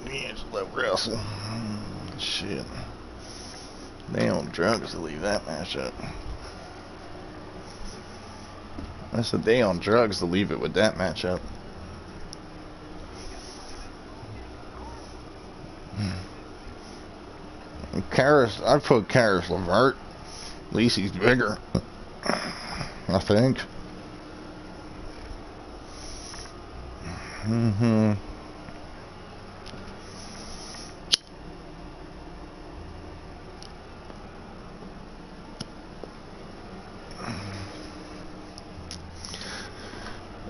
D'Angelo Russell. Shit. They on drugs to leave that matchup. I said they on drugs to leave it with that matchup. Karis, I'd put Karis LeVert. At least he's bigger, I think.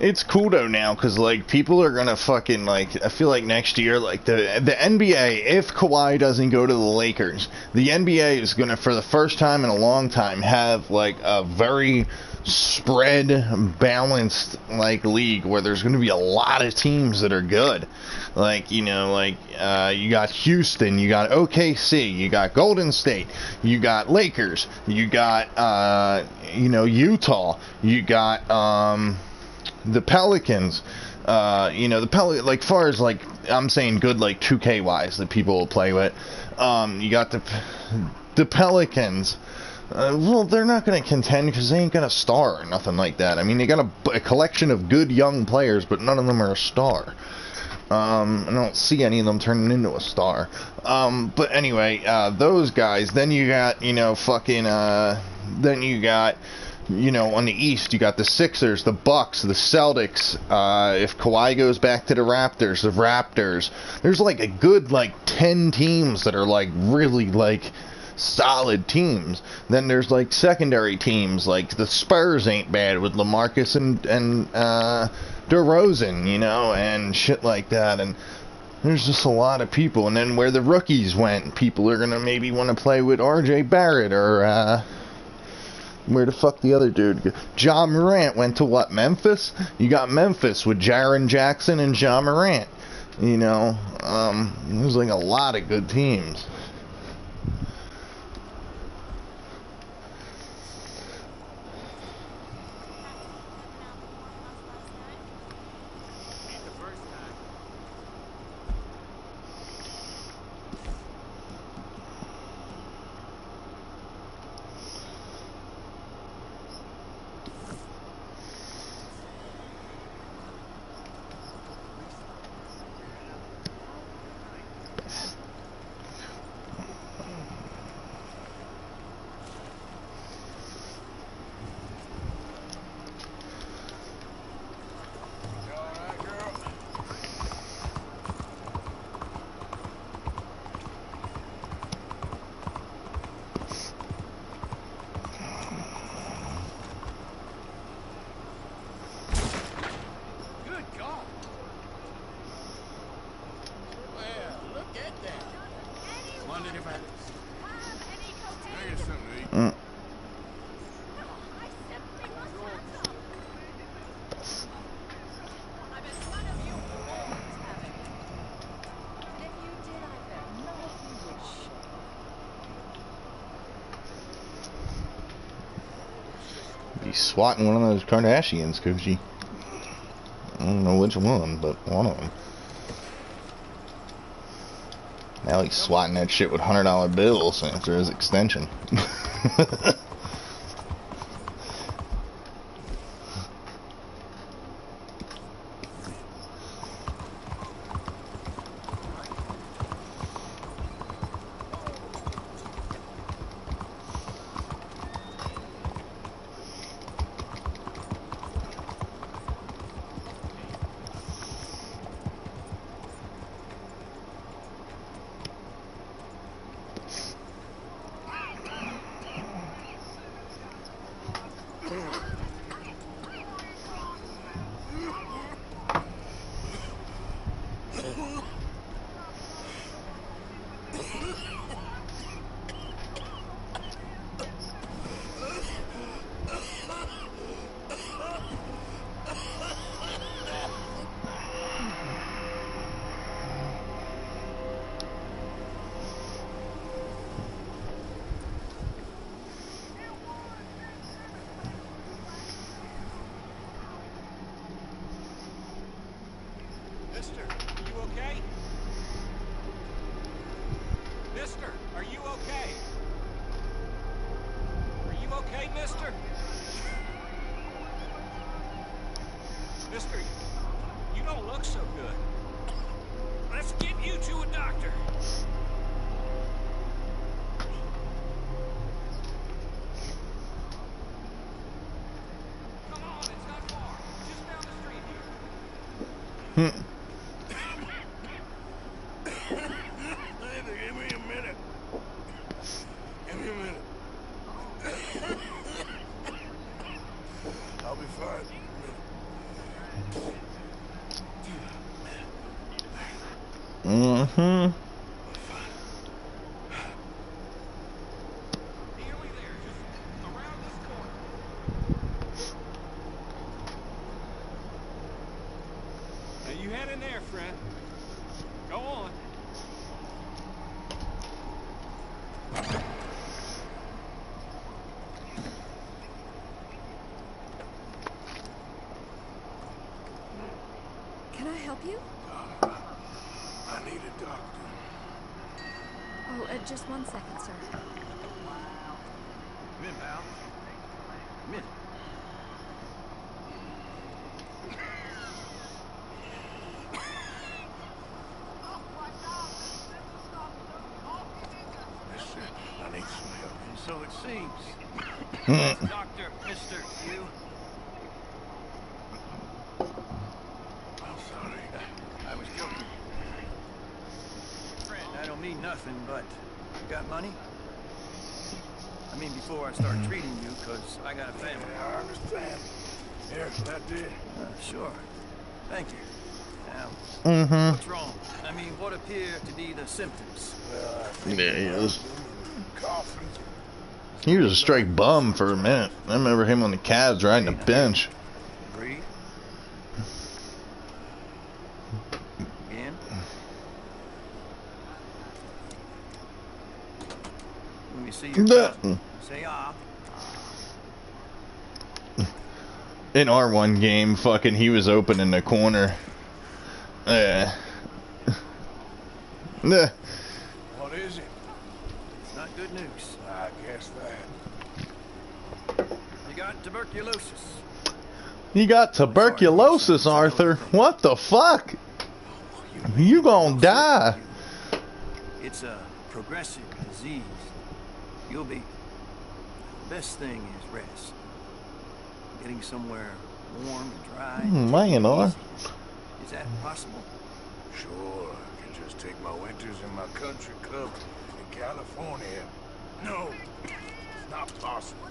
It's cool though now, cause like people are gonna fucking like. I feel like next year, like the NBA, if Kawhi doesn't go to the Lakers, the NBA is gonna, for the first time in a long time, have like a very spread, balanced like league where there's gonna be a lot of teams that are good. Like, you know, like you got Houston, you got OKC, you got Golden State, you got Lakers, you got you know, Utah, you got the Pelicans, you know, like, far as, like, I'm saying good, like, 2K wise that people will play with, you got the Pelicans. Well, they're not going to contend because they ain't got a star or nothing like that. I mean, they got a collection of good young players, but none of them are a star. I don't see any of them turning into a star. But anyway, those guys, then you got, you know, fucking, then you got, you know, on the East, you got the Sixers, the Bucks, the Celtics. If Kawhi goes back to the Raptors, there's like a good, like, 10 teams that are, like, really, like, solid teams. Then there's, like, secondary teams, like the Spurs ain't bad with LaMarcus and DeRozan, you know, and shit like that. And there's just a lot of people. And then where the rookies went, people are gonna maybe want to play with RJ Barrett or, where the fuck the other dude go? Ja Morant went to what, Memphis? You got Memphis with Jaren Jackson and Ja Morant. You know, there's like a lot of good teams. He's swatting one of those Kardashians, Coochie. I don't know which one, but one of them. Now he's swatting that shit with $100 bills after his extension. Mister, are you okay? Are you okay, mister? Mister, you don't look so good. Let's get you to a doctor. Come on, it's not far. Just down the street here. Give me a minute. Give me a minute. I'll be fine. Mm-hmm. Nearly there, just around this corner. Now you head in there, friend. Go on. Can I help you? I need a doctor. Oh, just 1 second, sir. Come in, pal. Come in. Mister, I need some help. And so it seems. Doctor, Mister, you. I'm sorry. I was joking. Friend, I don't mean nothing, but you got money? I mean, before I start treating you, because I got a family. Yeah, I understand. Here's what I did. Sure. Thank you. Now, Mm-hmm. what's wrong? I mean, what appear to be the symptoms? Well, I think There he is. coughing. He was a straight bum for a minute. I remember him on the Cavs riding a bench. Breathe. Again. Let me see your cousin. Say ah. In our one game, fucking, he was open in the corner. Yeah. What is it? It's not good news. I guess that. You got tuberculosis. You got tuberculosis, Arthur. What the fuck? You gonna die. It's a progressive disease. You'll be... The best thing is rest. Getting somewhere warm and dry. Man, Is that possible? Sure, I can just take my winters in my country club in California. No, it's not possible.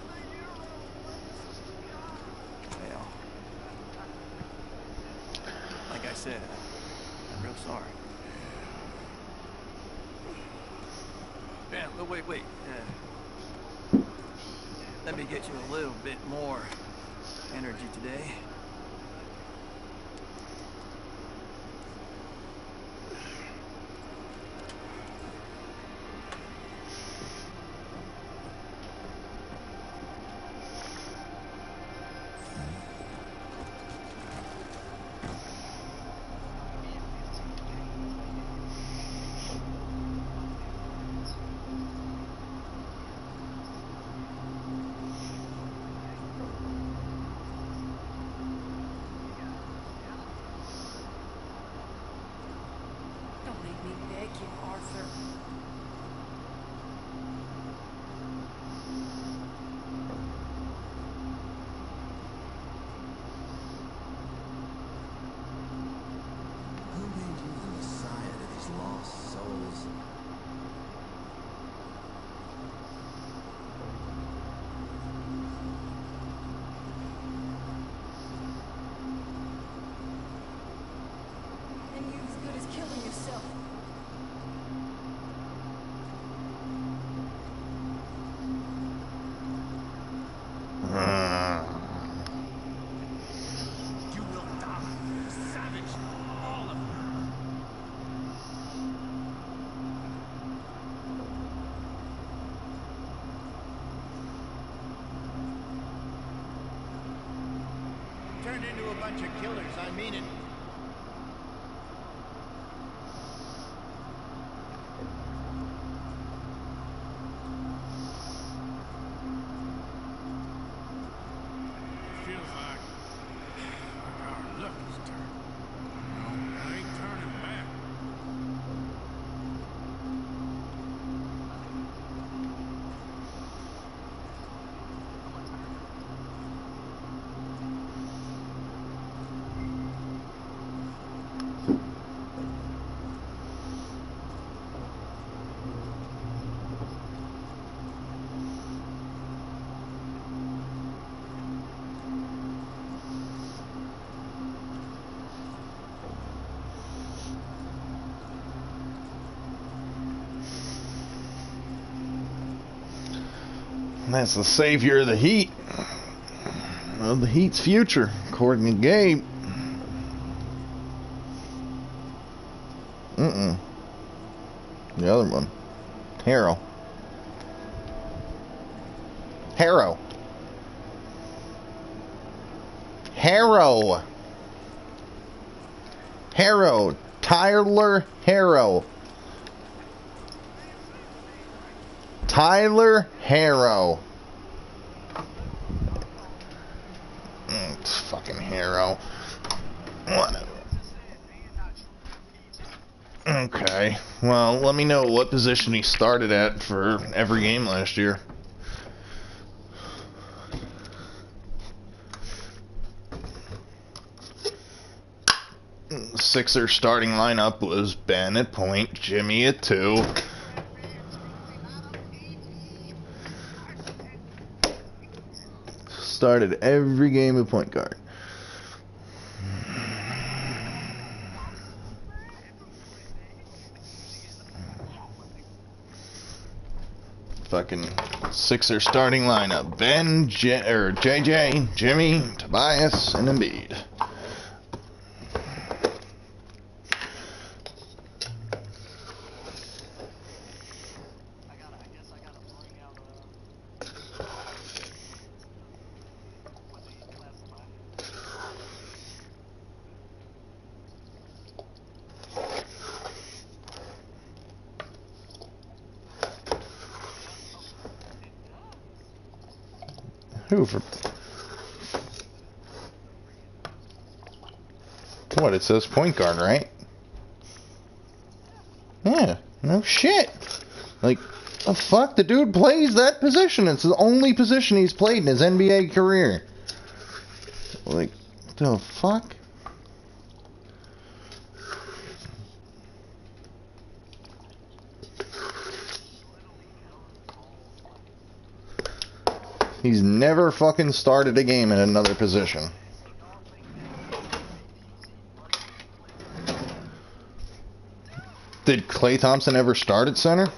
Well, like I said, I'm real sorry. Yeah, but wait. Let me get you a little bit more energy today. Don't make me beg you, Arthur. Who made you the Messiah to these lost souls? And you as good as killing yourself. You will die, savage, all of you. Turned into a bunch of killers, I mean it. That's the savior of the Heat. Of the Heat's future, according to Gabe. The other one. Harrow. Harrow. Harrow. Harrow. Tyler Harrow. Tyler Harrow. It's fucking Harrow. Whatever. Okay. Well, let me know what position he started at for every game last year. Sixers starting lineup was Ben at point, Jimmy at 2. Started every game at point guard. Fucking Sixers starting lineup: Ben, JJ, Jimmy, Tobias, and Embiid. Hoover. What, it says point guard, right? Yeah, no shit. Like, the fuck? The dude plays that position. It's the only position he's played in his NBA career. Like, the fuck? He's never fucking started a game in another position. Did Klay Thompson ever start at center?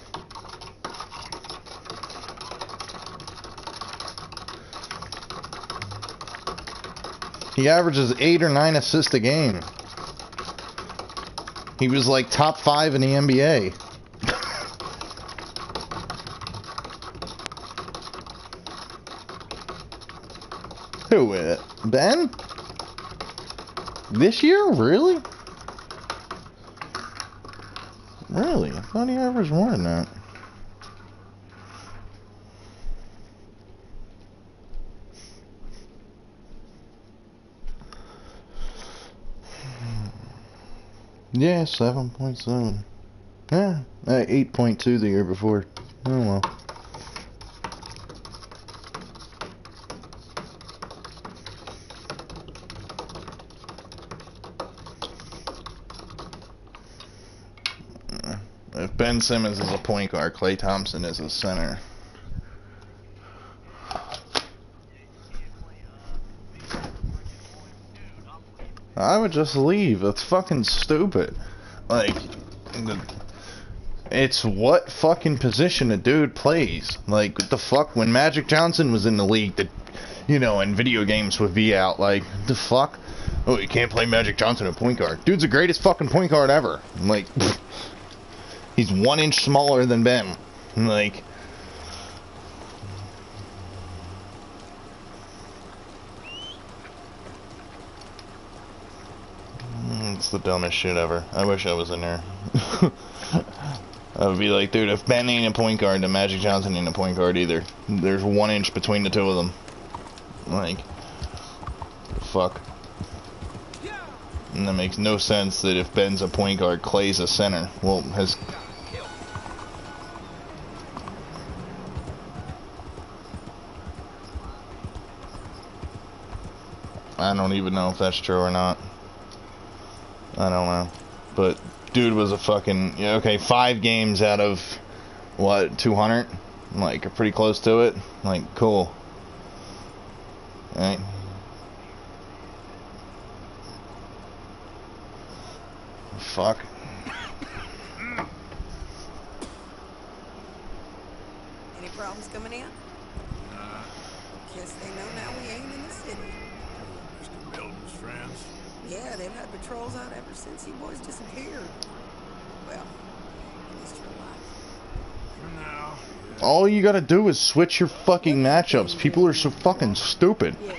He averages 8 or 9 assists a game. He was like top 5 in the NBA. Who, Ben? This year? Really? Really? I thought he averaged more than that. Yeah, 7.7. Yeah, 8.2 the year before. Oh well. If Ben Simmons is a point guard, Klay Thompson is a center. I would just leave. That's fucking stupid. Like, it's what fucking position a dude plays. Like, what the fuck? When Magic Johnson was in the league, and video games would be out. Like, the fuck? Oh, you can't play Magic Johnson at point guard. Dude's the greatest fucking point guard ever. Like, he's 1 inch smaller than Ben. Like, it's the dumbest shit ever. I wish I was in there. I would be like, dude, if Ben ain't a point guard, then Magic Johnson ain't a point guard either. There's 1 inch between the two of them. Like, fuck. And that makes no sense that if Ben's a point guard, Klay's a center. Well, I don't even know if that's true or not. I don't know. But dude was a fucking... Yeah, okay, 5 games out of, what, 200? Like, pretty close to it. Like, cool. Right? Fuck. Any problems coming in? Guess they know now we ain't in the city. Mr. Milton's friends. Yeah, they've had patrols out ever since you boys disappeared. Well, at least you're alive. For now. All you gotta do is switch your fucking matchups. People are so fucking stupid. Yeah.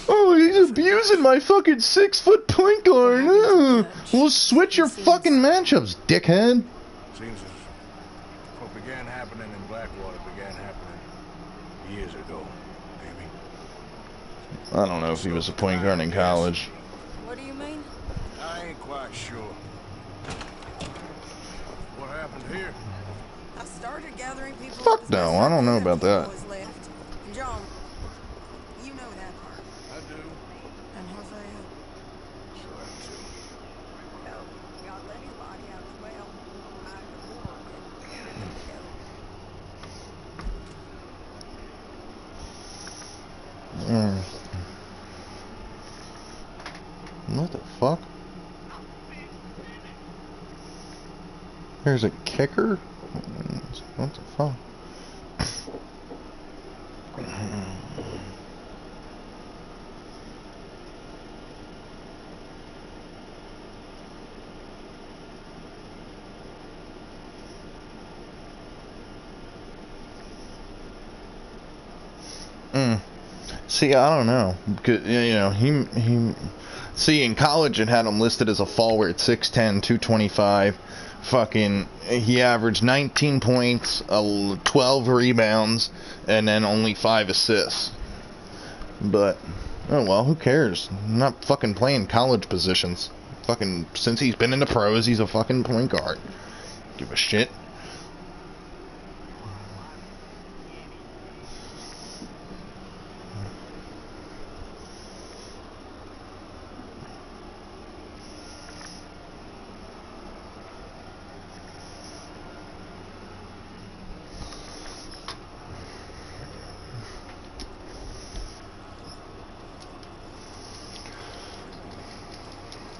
Oh, he's abusing my fucking 6-foot point guard. Well, switch your fucking matchups, dickhead. Seems as what began happening in Blackwater began happening years ago, maybe. I don't know if he was a point guard in college. What do you mean? I ain't quite sure. What happened here? I started gathering people. Fuck no, I don't know about that. Was left. And John, you know that part. I do. And Hosea. So that's it. Well, y'all let his body out as well. I the war and everything together. What the fuck? There's a kicker? What the fuck? See, I don't know. Because, you know, he see, in college it had him listed as a forward, 6'10", 225. Fucking, he averaged 19 points, 12 rebounds, and then only 5 assists. But, oh well, who cares? I'm not fucking playing college positions. Fucking, since he's been in the pros, he's a fucking point guard. Give a shit.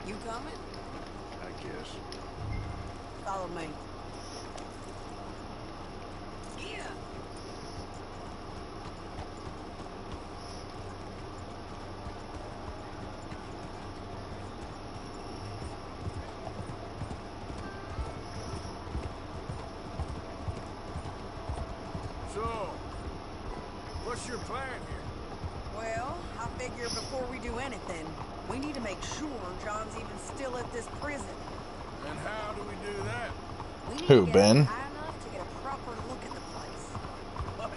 You coming? I guess. Follow me. Yeah. So, what's your plan here? Well, I figure before we do anything, we need to make sure John's even still at this prison. And how do we do that? We need Who, to get Ben? high enough to get a proper look at the place. What?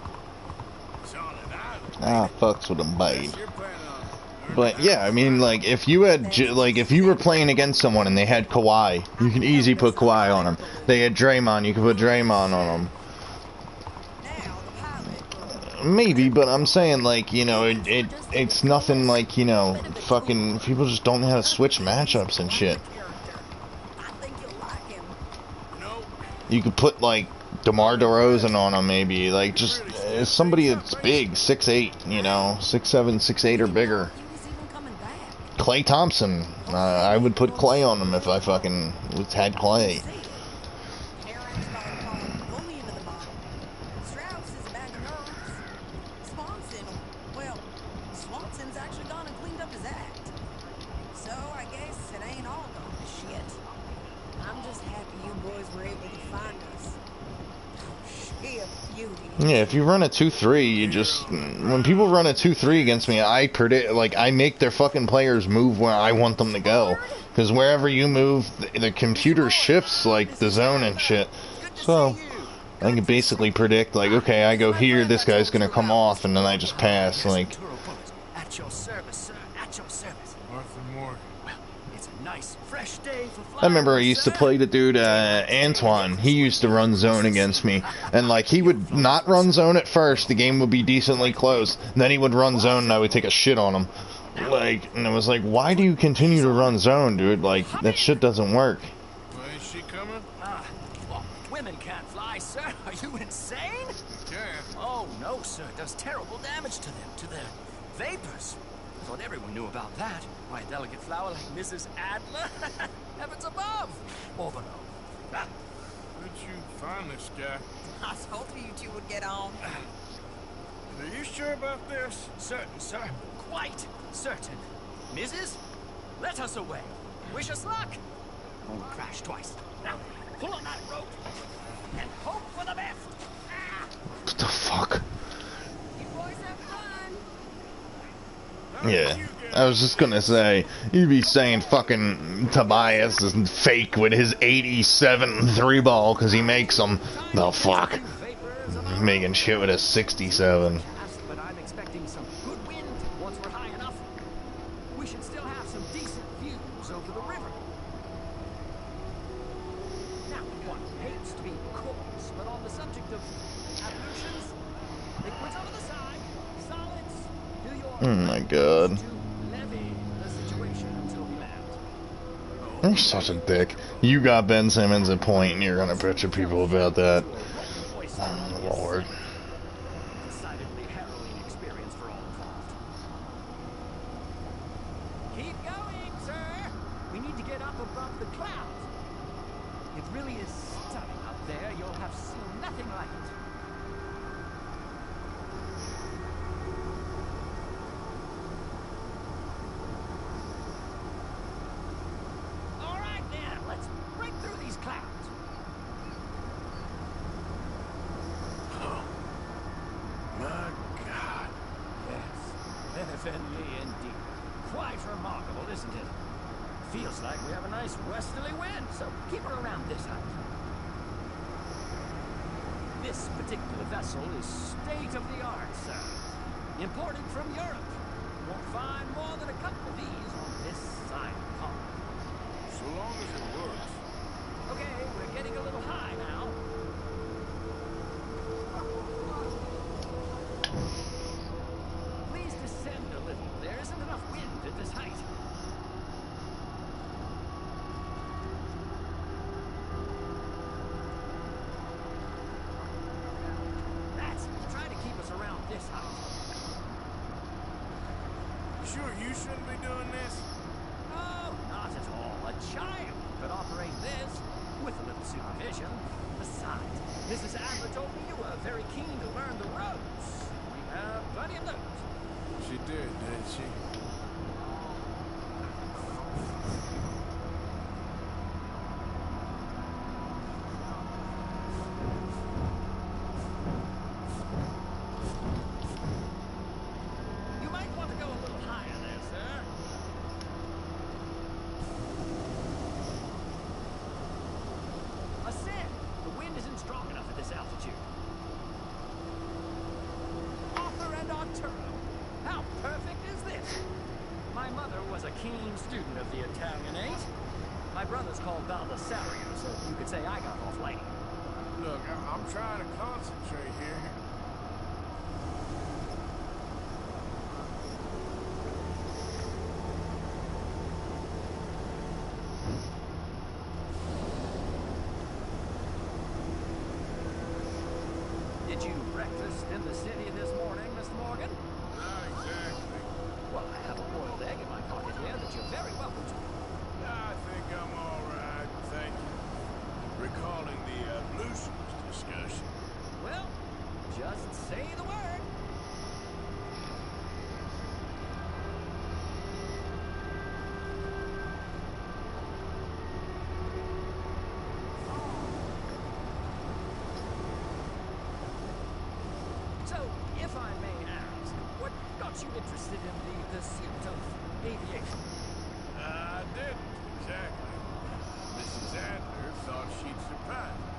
It's on an island. Ah, fucks with him, babe. You're planning on But yeah, I mean, like, if you had, if you were playing against someone and they had Kawhi, you can easily put Kawhi on them. They had Draymond, you can put Draymond on them. Now, the pilot. Maybe, but I'm saying, like, you know, it's nothing like, you know, fucking, people just don't know how to switch matchups and shit. I think you'll like him. No. You could put, like, DeMar DeRozan on him, maybe. Like, just somebody that's big, 6'8", you know, 6'7", 6'8", or bigger. He was even coming back. Klay Thompson. I would put Klay on him if I fucking had Klay. Aaron's got him calling bully into the bottle. Strauss is a bag of nerves. Swanson, well, Swanson's actually gone and cleaned up his act. So I guess it ain't all gone to shit. I'm just happy you boys were able to find us. She a beauty. Yeah, if you run a 2-3, you just... When people run a 2-3 against me, I predict... Like, I make their fucking players move where I want them to go. Because wherever you move, the computer shifts, like, the zone and shit. So, I can basically predict, like, okay, I go here, this guy's gonna come off, and then I just pass, like... At your service, sir. At your service. Arthur Morgan. Well, it's a nice, fresh day for flying. I remember I used to sir. play the dude, Antoine. He used to run zone against me. And, like, he would not run zone at first. The game would be decently close. Then he would run zone, and I would take a shit on him. Like, and it was like, why do you continue to run zone, dude? Like, that shit doesn't work. Well, ain't she coming? Well, women can't fly, sir. Are you insane? Can. Oh, no, sir. It does terrible damage to them, to their vapors. I thought everyone knew about that. Why, a delicate flower like Mrs. Adler? Heavens above. Or below. Ah, Where'd you find this guy? I told you two would get on. Are you sure about this? Certain, sir. Quite certain. Mrs., let us away. Wish us luck. Won't crash twice. Now, pull on that rope and hope for the best. Ah! What the fuck? You boys have fun. Yeah, I was just gonna say, you'd be saying fucking Tobias is fake with his 87 3-ball because he makes them. The fuck? Making shit with a 67. But I'm expecting some good wind once we're high enough. We should still have some decent views over the river. Now, one hates to be coarse, but on the subject of ablutions, liquids over the side, solids, do your Oh my god. to levy the situation until we land. You're such a dick. You got Ben Simmons at point and you're gonna bitch at people about that. Oh, Lord. Decidedly harrowing experience for all involved. Keep going, sir. We need to get up above the clouds. It really is stunning up there. You'll have seen nothing like it. All right, then. Let's break through these clouds. My God. Yes, heavenly indeed. Quite remarkable, isn't it? Feels like we have a nice westerly wind, so keep her around this height. This particular vessel is state-of-the-art, sir. Imported from Europe. Won't find more than a couple of these on this side of the pond. So long as it works. Okay, we're getting a little high now. Please descend a little. There isn't enough wind at this height. That's trying to keep us around this height. Sure you shouldn't be doing this? Oh, not at all. A child could operate this with a little supervision. Besides, Mrs. Adler told me you were very keen to learn the ropes. We have plenty of those. She did, didn't she? You might want to go a little higher there, sir. Ascend. The wind isn't strong enough at this altitude. Arthur and Arturo. How perfect is this? My mother was a keen student of the Italianate. My brother's called Baldessario, so you could say I got off light. Look, I'm trying to concentrate here. Did you breakfast in the city this morning, Mr. Morgan? Not exactly. Well, I have a boiled egg in my pocket here that you're very welcome to. I think I'm all right, thank you. Recalling the ablutions discussion. Well, just say the word. So, if I may ask, what got you interested in the pursuit of aviation? I didn't, exactly. Mrs. Adler thought she'd surprise me.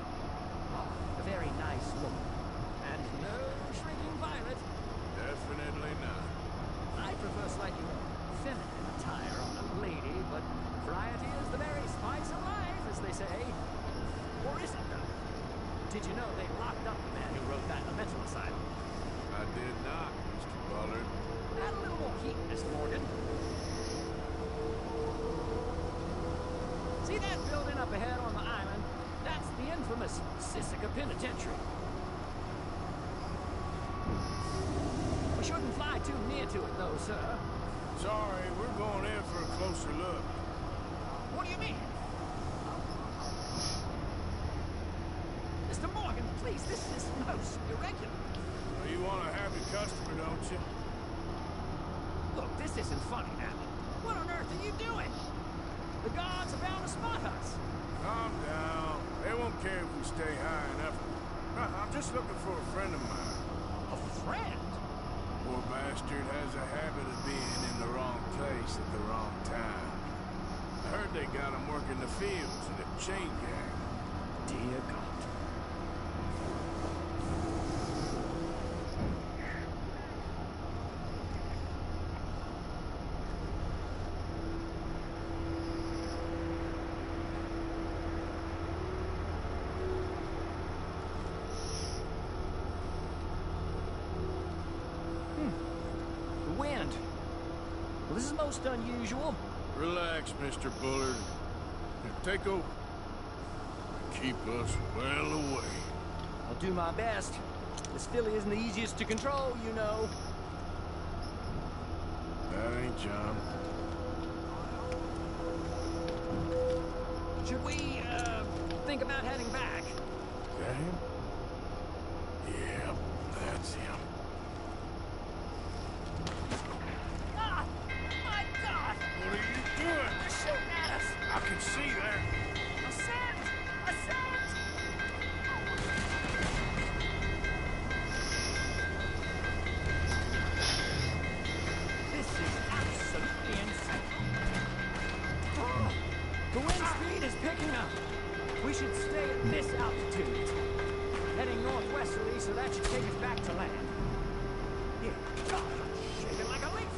Oh, a very nice woman. And no shrinking violet. Definitely not. I prefer slightly more feminine attire on a lady, but variety is the very spice of life, as they say. Or is it, though? Did you know they locked up the man who wrote that in a mental asylum? I did not, Mr. Bullard. Add a little more heat, Mr. Morgan. See that building up ahead on the island? That's the infamous Sisika Penitentiary. We shouldn't fly too near to it, though, sir. Sorry, we're going in for a closer look. What do you mean? Mr. Morgan, please. please, this is most irregular. Well, you want a happy customer, don't you? Look, this isn't funny, Alan. What on earth are you doing? The guards are bound to spot us. Calm down. They won't care if we stay high enough. I'm just looking for a friend of mine. A friend? Poor bastard has a habit of being in the wrong place at the wrong time. I heard they got him working the fields in a chain gang. Dear God. The wind. Well, this is most unusual. Relax, Mr. Bullard. Here, take over. Keep us well away. I'll do my best. This filly isn't the easiest to control, you know. That ain't John. Should we, think about heading back? That him? Yeah, that's him. Ah! My God! What are you doing? They're shooting at us! I can see that. Ascend! Ascend! This is absolutely insane. Ah, the wind speed is picking up. We should stay at this altitude. Heading northwesterly, so that should take us back to land. Here, God, I'm shaking like a leaf.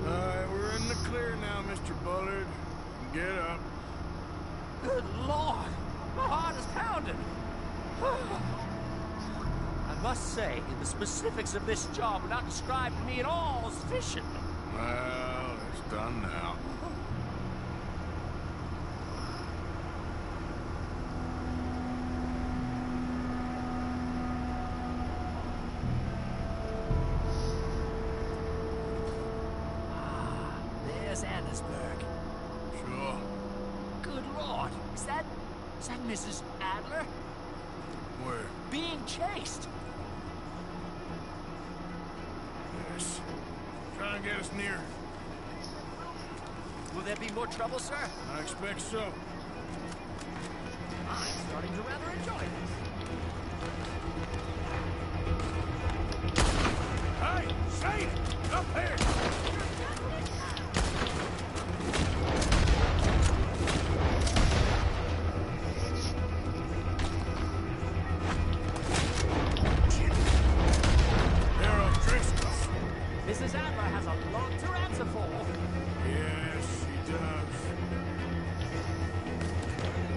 Alright, we're in the clear now, Mr. Bullard. Get up. Good Lord! My heart is pounding! I must say, the specifics of this job were not described to me at all sufficiently. Well, it's done now. There's Annesburg. Sure. Good Lord! Is that Mrs. Adler? Where? Being chased! Yes. Trying to get us near. Will there be more trouble, sir? I expect so. I'm starting to rather enjoy this. Hey! Safe! Up here! They're O'Driscoll. Mrs. Adler has a lot to answer for. Yes, she does.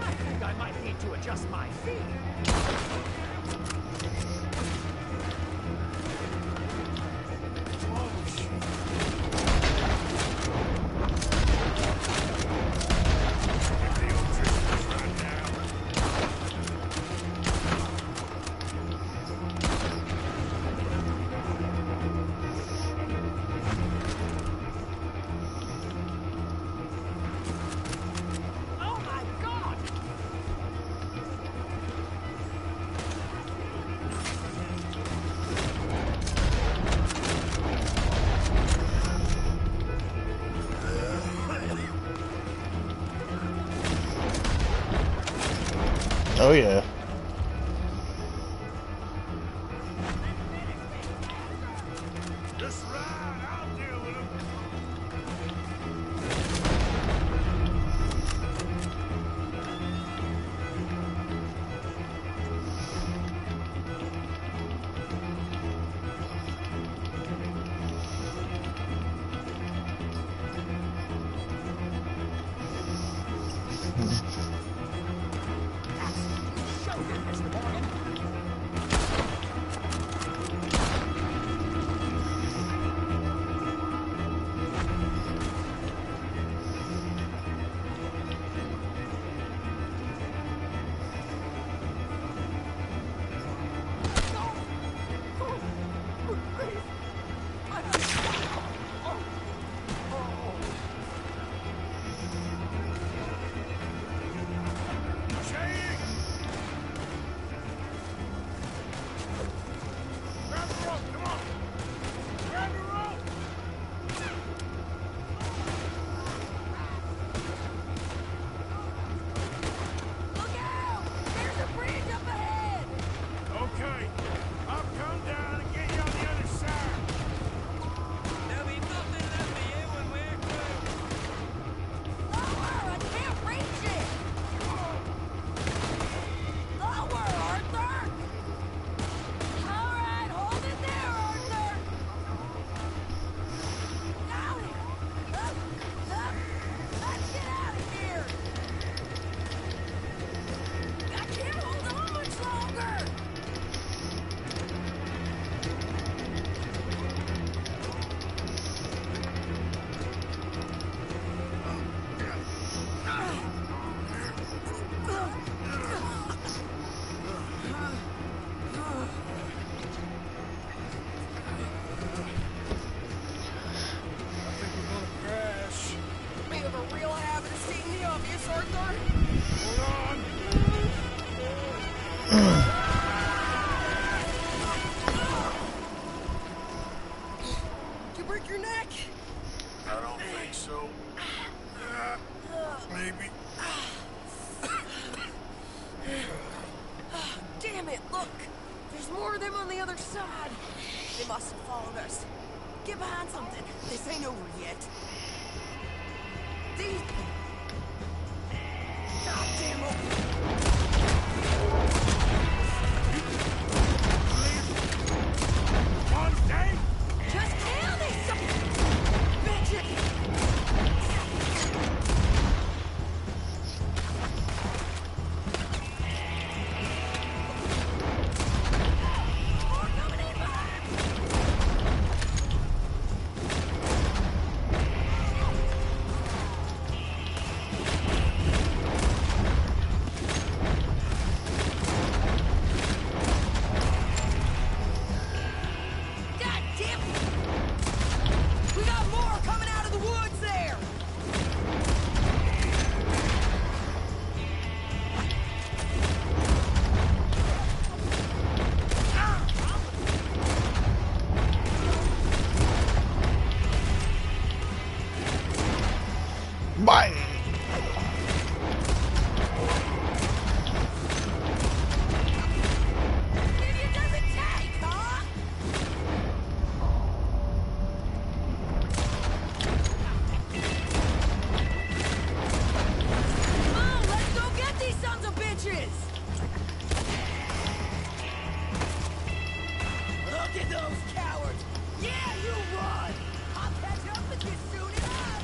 I think I might need to adjust my fee. Oh, shit. Get the O'Driscolls right now. Oh my God! Oh yeah. Just ride, I'll deal with them. Show him, Mr. Morgan. this, Arthur? Did you break your neck? I don't think so. Maybe. Damn it, look! There's more of them on the other side. They must have followed us. Get behind something. This ain't over yet. These... Goddamn One day. Just kill these some... bitches! More coming in behind! God damn it! We got more coming out of the woods there! Bang! Maybe it doesn't take, huh? Come on, let's go get these sons of bitches! Look at those cowards! Yeah, you run! I'll catch up with you soon enough!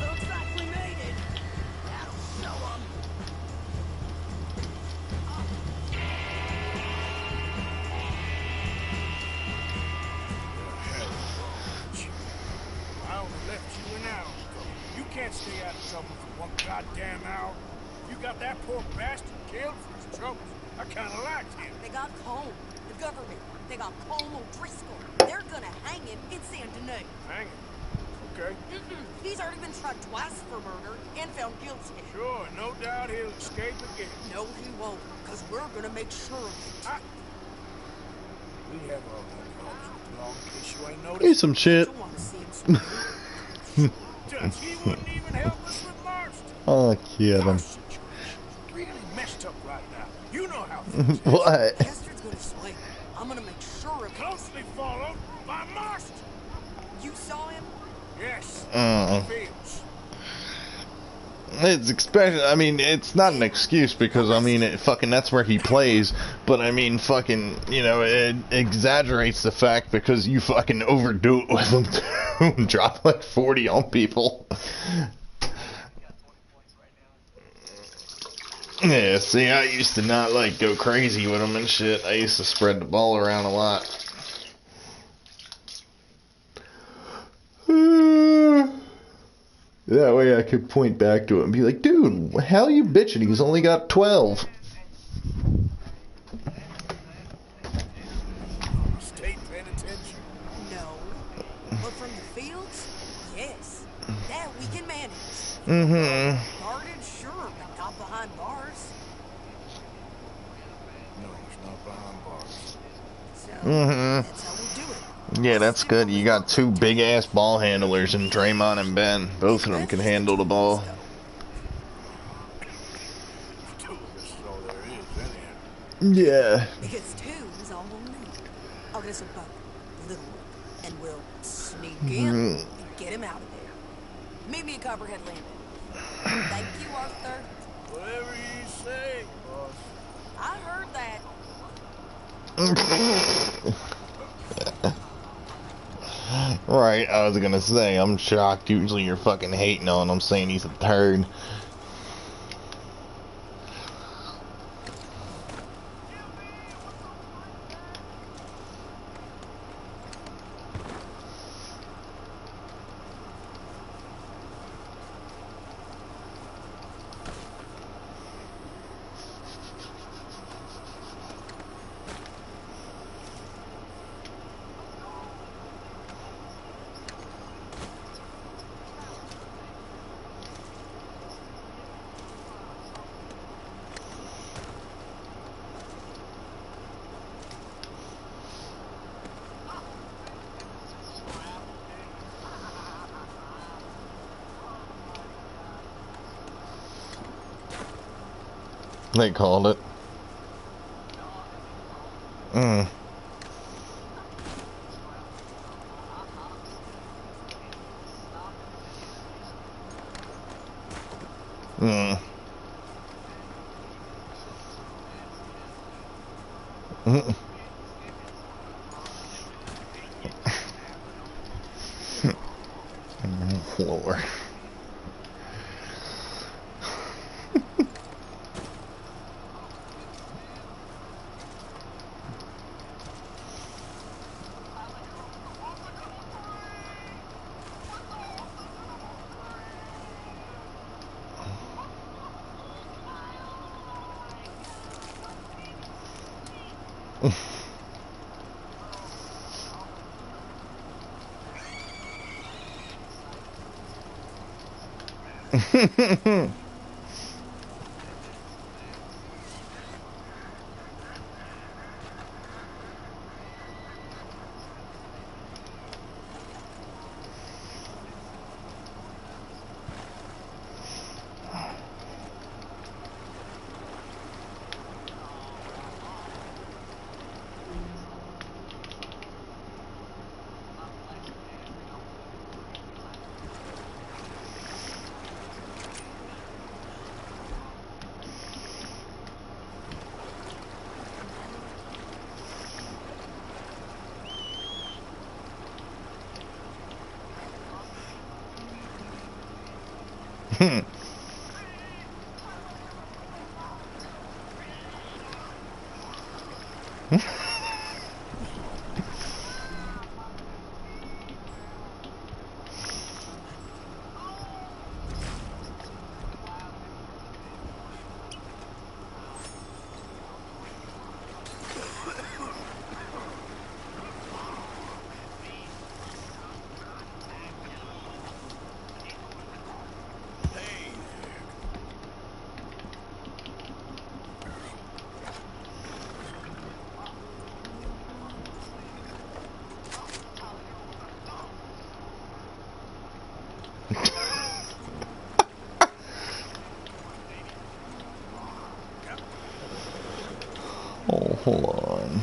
Looks like we made it. That'll show 'em. I only left you an hour ago. You can't stay out of trouble for one goddamn hour. You got that poor bastard killed for his troubles. I kinda liked him. They got Colm, the government. They got Colm O'Driscoll. They're gonna hang him in Saint Denis. Hang it. Okay. He's already been tried twice for murder and found guilty. Sure, no doubt he'll escape again. No, he won't, because we're gonna make sure of it. We have our own problems with law, in case you ain't Here's noticed. some shit. I want to see him scream. Dutch, he wouldn't even help us with Marston. Oh, kidding. Our situation's really messed up right now. You know how things is. What? Bastard's gonna swing. I'm gonna make sure of it. Closely followed by Marston. You saw him? Yes. Mm. Fields. It's expected. I mean, it's not an excuse because, I mean, that's where he plays. But, I mean, fucking, you know, it exaggerates the fact because you fucking overdo it with him, too. Drop like 40 on people. Yeah, see, I used to not, like, go crazy with him and shit. I used to spread the ball around a lot. That way I could point back to it and be like, dude, how you bitching? He's only got 12. State penitentiary. No. But from the fields? Yes. That we can manage. Mm-hmm. Guarded, sure, but not behind bars. No, it's not behind bars. So, Mhm. that's how we do it. Yeah, that's good. You got two big-ass ball handlers in Draymond and Ben. Both of them can handle the ball. Two of us is all there is, anyhow. Yeah. Because two is all we'll need. I'll get us a boat, a little one, and we'll sneak in and get him out of there. Meet me at Copperhead Landing. Thank you, Arthur. Whatever you say, boss. I heard that. Right, I was gonna say, I'm shocked. Usually you're fucking hating on him, saying he's a turd. They called it. Mm. Mm. Mm. Lord. Oh, hold on.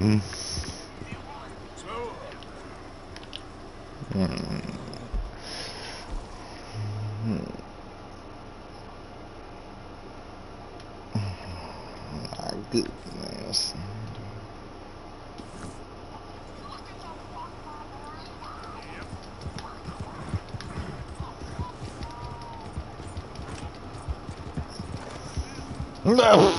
Mm. My goodness. No.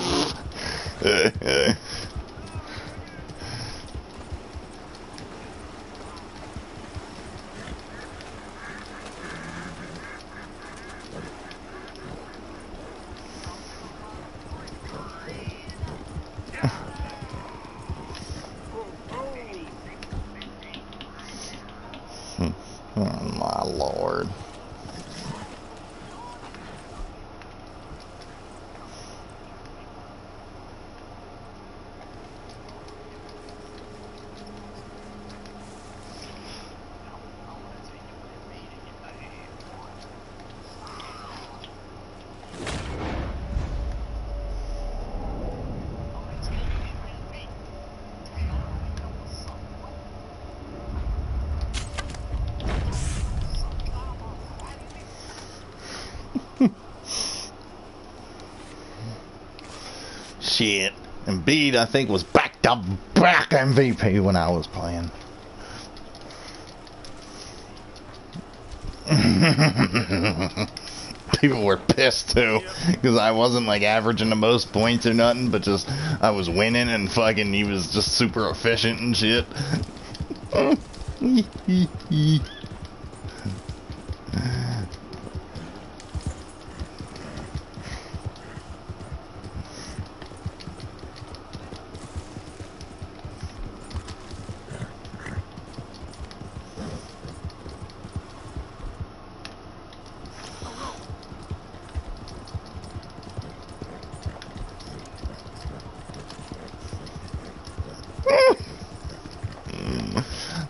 Oh my Lord. Shit. Embiid, I think, was back to back MVP when I was playing. People were pissed too, because I wasn't like averaging the most points or nothing, but just I was winning and fucking he was just super efficient and shit.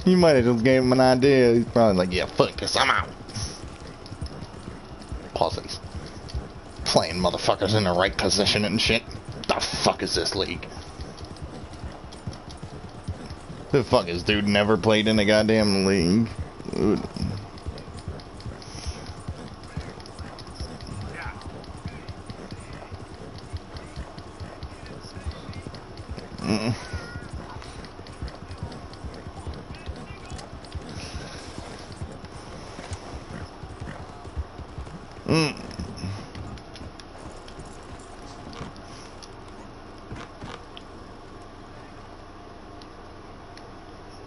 You might have just gave him an idea. He's probably like, yeah, fuck this, I'm out. Pussies. Playing motherfuckers in the right position and shit. The fuck is this league? The fuck is dude never played in a goddamn league? Dude. Mm. Mm.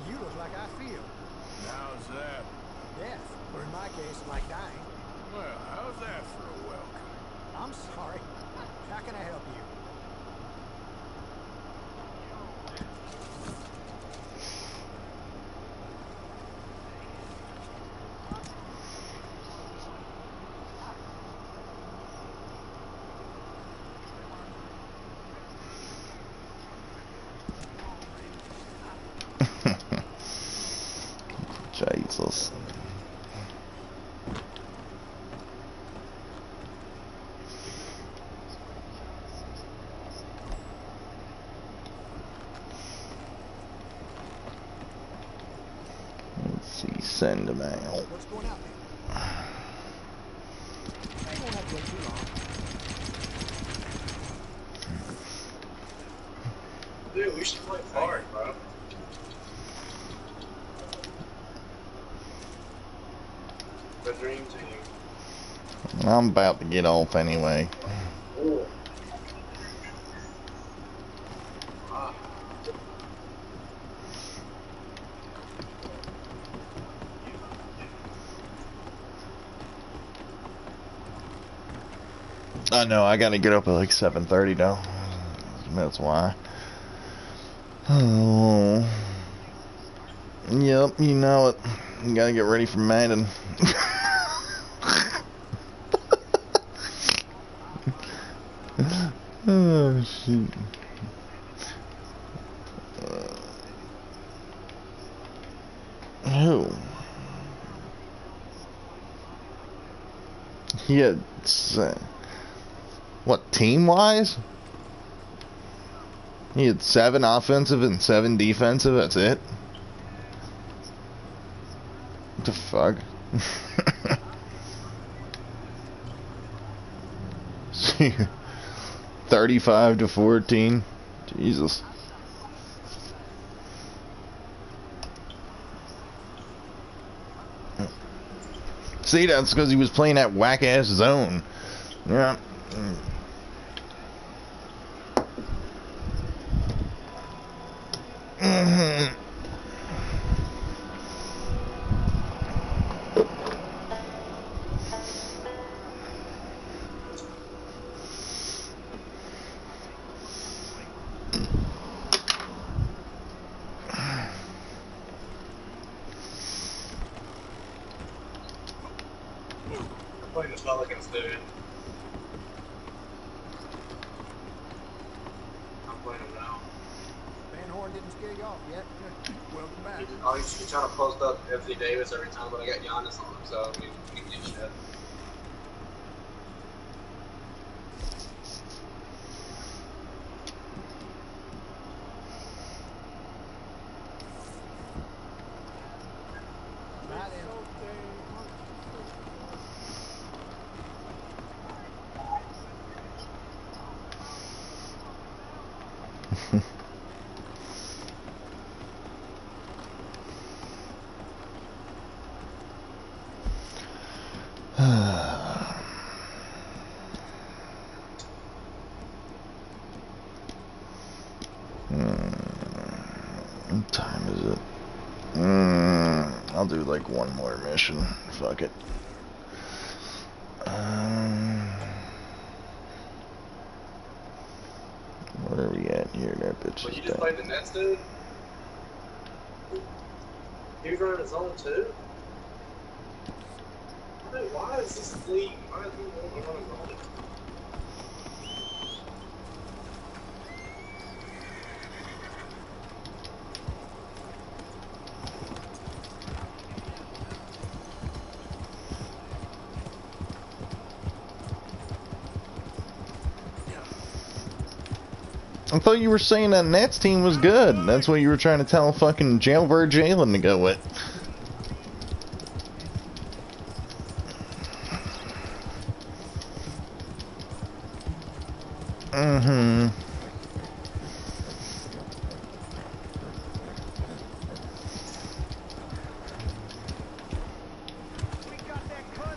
You look like I feel. How's that? Death, or in my case, like dying. Well, how's that for a welcome? I'm sorry. How can I help you? Jesus. Let's see, send him out. What's going out there? They won't have to wait too long. Dude, we should play hard, bro. The dream team. I'm about to get off anyway. Ooh. Ah. I know, I gotta get up at like 7:30 though. That's why. Oh. Yep, you know it. You gotta get ready for Madden. Oh, shit. Who? He had... What, team-wise? He had 7 offensive and 7 defensive, that's it? What the fuck? 35-14. Jesus. See, that's because he was playing that whack-ass zone. Yeah. Playing the Pelicans, dude. I'm playing them now. Van Horn didn't scare you off yet. Welcome back. He's trying to post up Anthony Davis every time, but I got Giannis on him, so we can do shit. Bye then. What time is it? I'll do like one more mission. Fuck it. Where are we at here? That bitch Well, is you just dead. played the Nets, dude? He was running his own, too? Dude, why is this league? Why is he running his own? I thought you were saying that Nets team was good. That's what you were trying to tell fucking Jailbird Jalen to go with. Mm-hmm.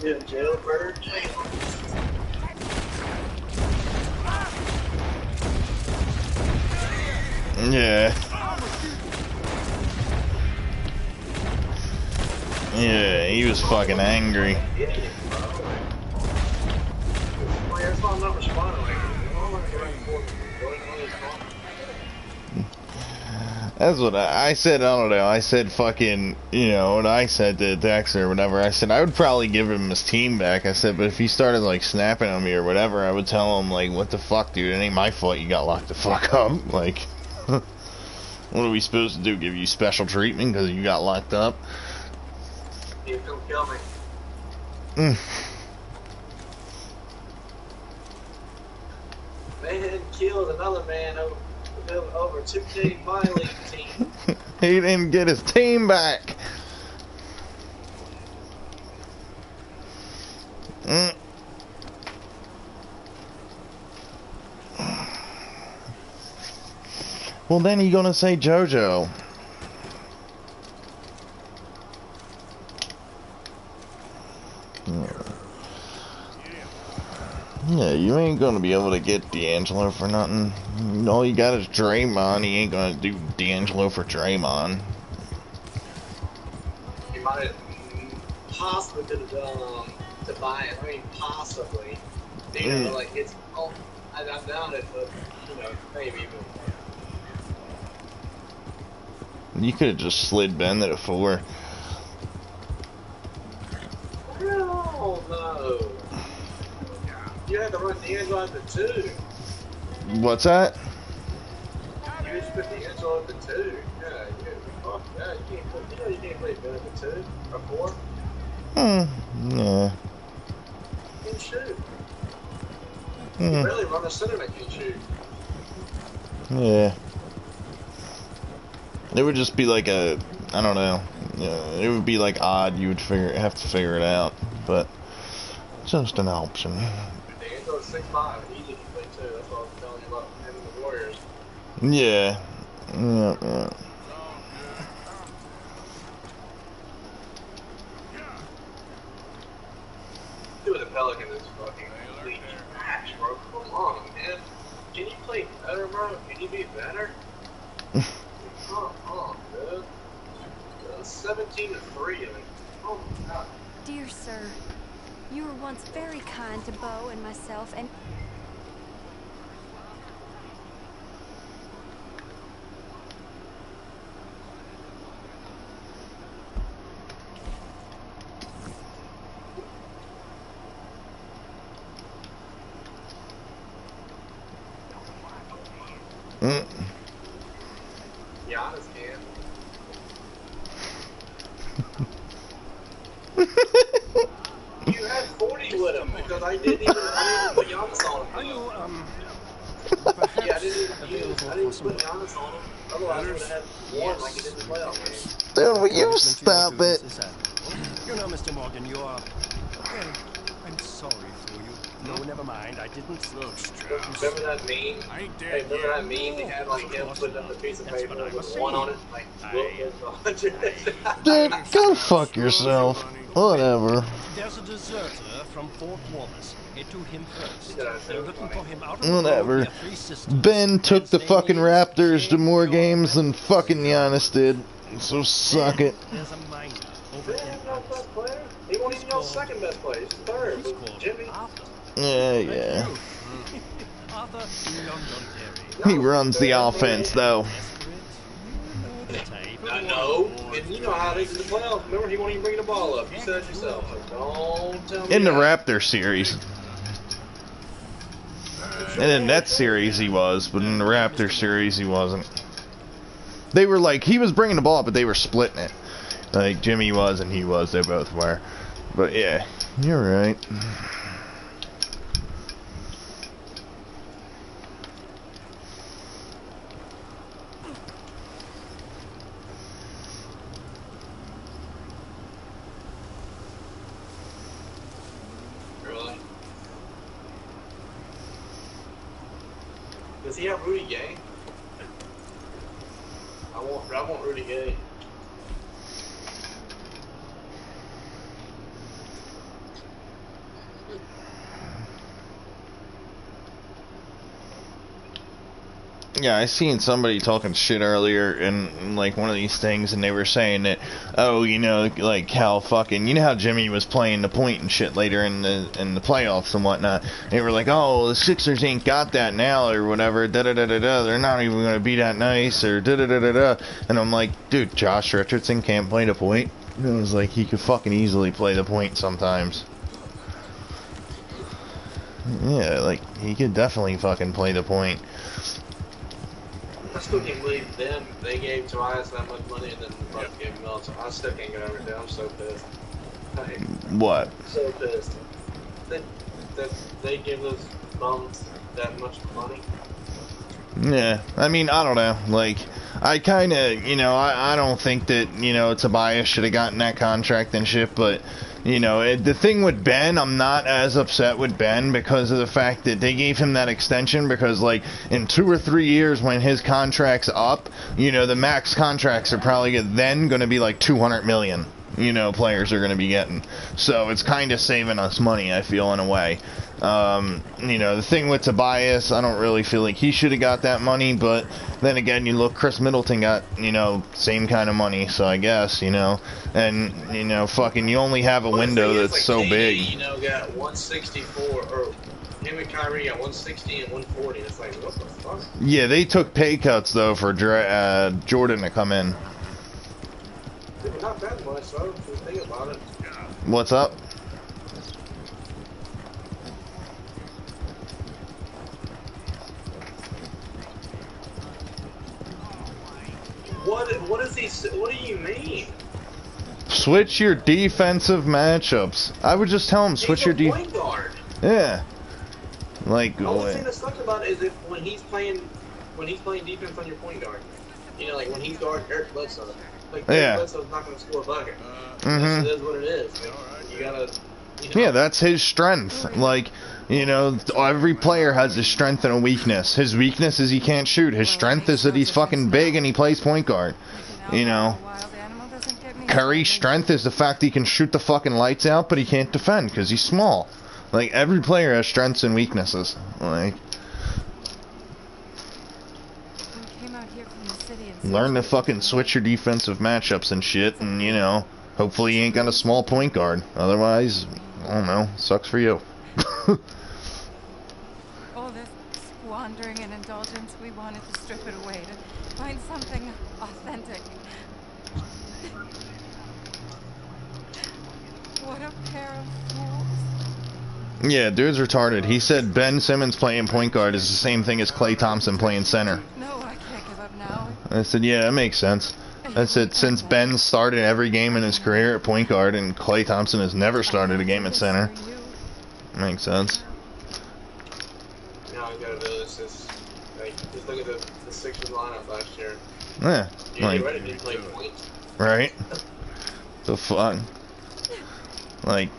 Yeah, Jailbird Jalen. Yeah. Yeah, he was fucking angry. Idiot, bro. Well, that's why I'm not responding. Like, I don't want to get back and forth. Going on his phone. That's what I said. I don't know. I said fucking, you know, what I said to Dexter or whatever. I said I would probably give him his team back. I said, but if he started like snapping on me or whatever, I would tell him like, what the fuck, dude? It ain't my fault you got locked the fuck up. Like, what are we supposed to do? Give you special treatment because you got locked up? You come kill me. Man killed another man over 2K My League team. He didn't get his team back. Well, then he gonna say JoJo. Yeah, you ain't gonna be able to get D'Angelo for nothing. All you got is Draymond. He ain't gonna do D'Angelo for Draymond. He might have possibly could have done Tobias. I mean, possibly. You know, like it's. Oh, I doubt it, but you know, maybe. You could have just slid Ben to the 4. Hell no. You had to run D'Angelo at the 2. What's that? You just put D'Angelo at the 2. Yeah, fuck that. You can't play Ben at the 2 or 4. Yeah. You can shoot. You barely run a center that can shoot. Yeah. It would just be like a, I don't know. Yeah, it would be like odd. You would have to figure it out, but just an option. D'Angelo's 6'5", easy to play too. That's what I was telling you about him and the Warriors. Yeah. Yeah. Dude, the Pelicans is fucking complete trash, bro. Come on, man. Can you play better, bro? Can you be better? Come on, dude. 17-3. Like, oh my god. Dear sir, you were once very kind to Bo and myself, and Giannis can. You had 40 with him because I didn't even put Giannis on him. Are you, Yeah, I didn't put Giannis on him. Otherwise, I would have had one like he did in the playoff game. Dude, will you stop it? You know, Mr. Morgan, you are... Well, I'm sorry for you. No, never mind. I didn't... Look, Strauss. Remember that meme? I ain't Hey, dead remember yet. that meme? They had like him putting up the piece of That's paper what I with was one on it, saying. like, look, there's 100. Dude, go fuck yourself. Whatever. There's a deserter from Fort Wallace. Head to him first. Yeah, They're looking for him out of the Whatever. road near Three Sisters. Ben took the His fucking name is Raptors to more Jay games than York. fucking Giannis did. So suck it. There's a miner over They in have no Alice. best player. He won't even know second best player. He's third. He's called Jimmy. Arthur. Yeah. Arthur Londonderry. He runs the offense, though. I know. And you know how they do the playoffs. Remember, he won't even bring the ball up. You said it yourself. So don't tell me In the that. Raptor series. And in that series he was, but in the Raptor series he wasn't. They were like, he was bringing the ball up, but they were splitting it. Like Jimmy was and he was, they both were. But yeah, you're right. Does he have Rudy Gay? I want Rudy Gay. Yeah, I seen somebody talking shit earlier in like one of these things, and they were saying that, oh, you know, like how fucking, you know how Jimmy was playing the point and shit later in the playoffs and whatnot. They were like, oh, the Sixers ain't got that now or whatever. Da da da da da. They're not even gonna be that nice or da da da da da. And I'm like, dude, Josh Richardson can't play the point. And it was like he could fucking easily play the point sometimes. Yeah, like he could definitely fucking play the point. I still can't believe them. They gave Tobias that much money and then the Bucks gave him else. I still can't get over it. I'm so pissed. Like, What? so pissed. That they give those bums that much money. Yeah, I mean, I don't know. Like, I kind of, you know, I don't think that, you know, Tobias should have gotten that contract and shit, but, you know, the thing with Ben, I'm not as upset with Ben because of the fact that they gave him that extension because, like, in 2 or 3 years when his contract's up, you know, the max contracts are probably then going to be like $200 million, you know, players are going to be getting. So it's kind of saving us money, I feel, in a way. You know, the thing with Tobias, I don't really feel like he should have got that money, but then again, you look, Chris Middleton got, you know, same kind of money, so I guess, you know, and, you know, fucking, you only have a window that's like so KD, big. You know, got 164, or him and Kyrie got 160 and 140. It's like, what the fuck? Yeah, they took pay cuts, though, for Jordan to come in. Not that much, though, if you think about it. What's up? What is he? What do you mean? Switch your defensive matchups. I would just tell him switch your point guard. Yeah. Like. The only thing that sucks about it is if when he's playing defense on your point guard, you know, like when he's guarding Eric Bledsoe, like Eric Bledsoe's not going to score a bucket. It is what it is. Like, you gotta. You know. Yeah, that's his strength. Like, you know, every player has a strength and a weakness. His weakness is he can't shoot. His strength is that he's fucking big and he plays point guard. You know, Curry's strength is the fact he can shoot the fucking lights out, but he can't defend because he's small. Like, every player has strengths and weaknesses. Like, learn to fucking switch your defensive matchups and shit, and, you know, hopefully you ain't got a small point guard. Otherwise, I don't know, sucks for you. All this squandering and indulgence, we wanted to strip it away, to find something authentic. What a pair of fools. Yeah, dude's retarded. He said Ben Simmons playing point guard is the same thing as Klay Thompson playing center. No, I can't give up now. I said, yeah, that makes sense. I said, since Ben started every game in his career at point guard and Klay Thompson has never started a game at center. Makes sense. Now I gotta do this. Like, just look at the Sixers lineup last year. Yeah. Like, ready to play point. Right? The fuck? Like,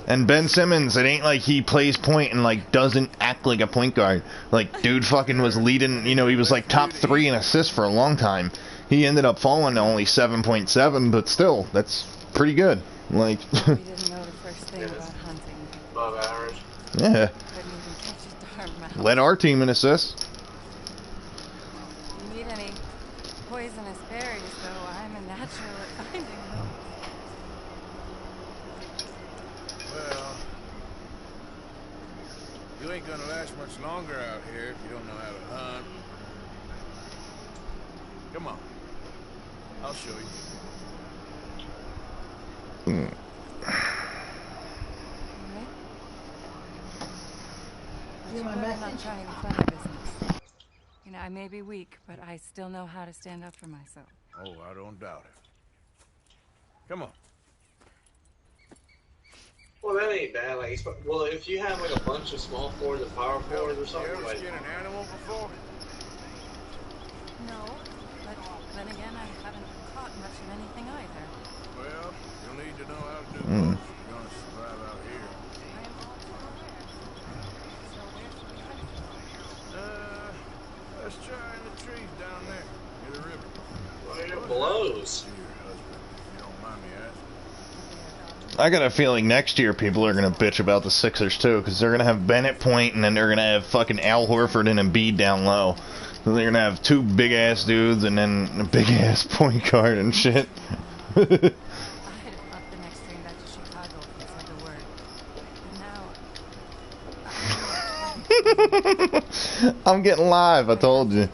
and Ben Simmons, it ain't like he plays point and, like, doesn't act like a point guard. Like, dude fucking was leading, you know, he was, like, top 3 in assists for a long time. He ended up falling to only 7.7, but still, that's pretty good. Like, We didn't know the first thing about hunting. Above average. yeah. Couldn't even catch a darn mouse. Led our team in assists. If you need any poisonous berries, though, I'm a natural at finding them. Well, you ain't gonna last much longer out here if you don't know how to hunt. Come on. I'll show you. Mm. You're not trying the funny business. You know, I may be weak, but I still know how to stand up for myself. Oh, I don't doubt it. Come on. Well, that ain't bad. Like, well, if you have like a bunch of small forwards and power forwards or something, You ever like. skin an animal before? No, but then again, I haven't caught much of anything either. Well, you'll need to know how to do both if you're gonna survive out here. I am all for it. So where should we head? I got a feeling next year people are going to bitch about the Sixers too, because they're going to have Bennett point, and then they're going to have fucking Al Horford and Embiid down low. So they're going to have two big-ass dudes and then a big-ass point guard and shit. I'd have loved the next train back to Chicago if you said the word. I'm getting live, I told you.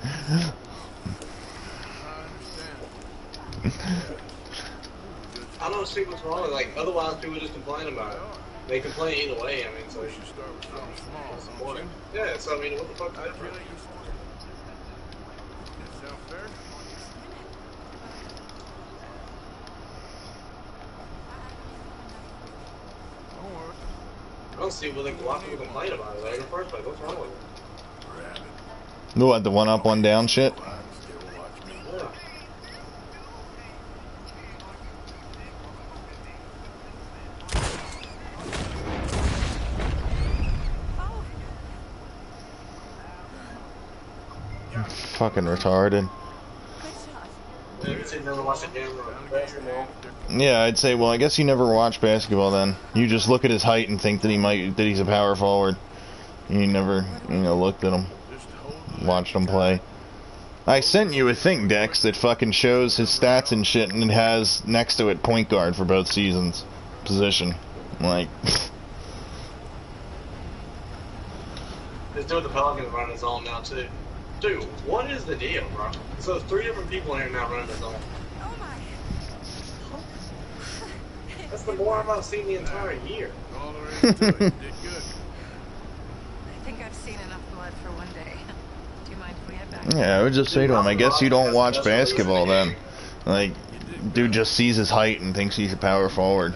I don't see what's wrong with it. Like, otherwise people just complain about it. They complain either way, I mean, so... should start with something small, don't you? Yeah, so I mean, what the fuck's that for? That sound fair? Don't worry. I don't see why people complain about it, like, in the first place. What's wrong with it? What, the one up, one down shit? Yeah. Fucking retarded. Yeah, I'd say, well, I guess you never watched basketball then. You just look at his height and think that he's a power forward. You never, looked at him. Watched him play. I sent you a thing, Dex, that fucking shows his stats and shit, and it has next to it point guard for both seasons. Position. Like... This dude, the Pelicans, running his own now, too. Dude, what is the deal, bro? So 3 different people in here now running his own. Oh my. That's the more I've seen the entire year. All there is to it. You did good. I think I've seen enough blood for one day. Do you mind if we head back? Yeah, I would just say to him, I guess you don't watch basketball then. Like, dude just sees his height and thinks he's a power forward.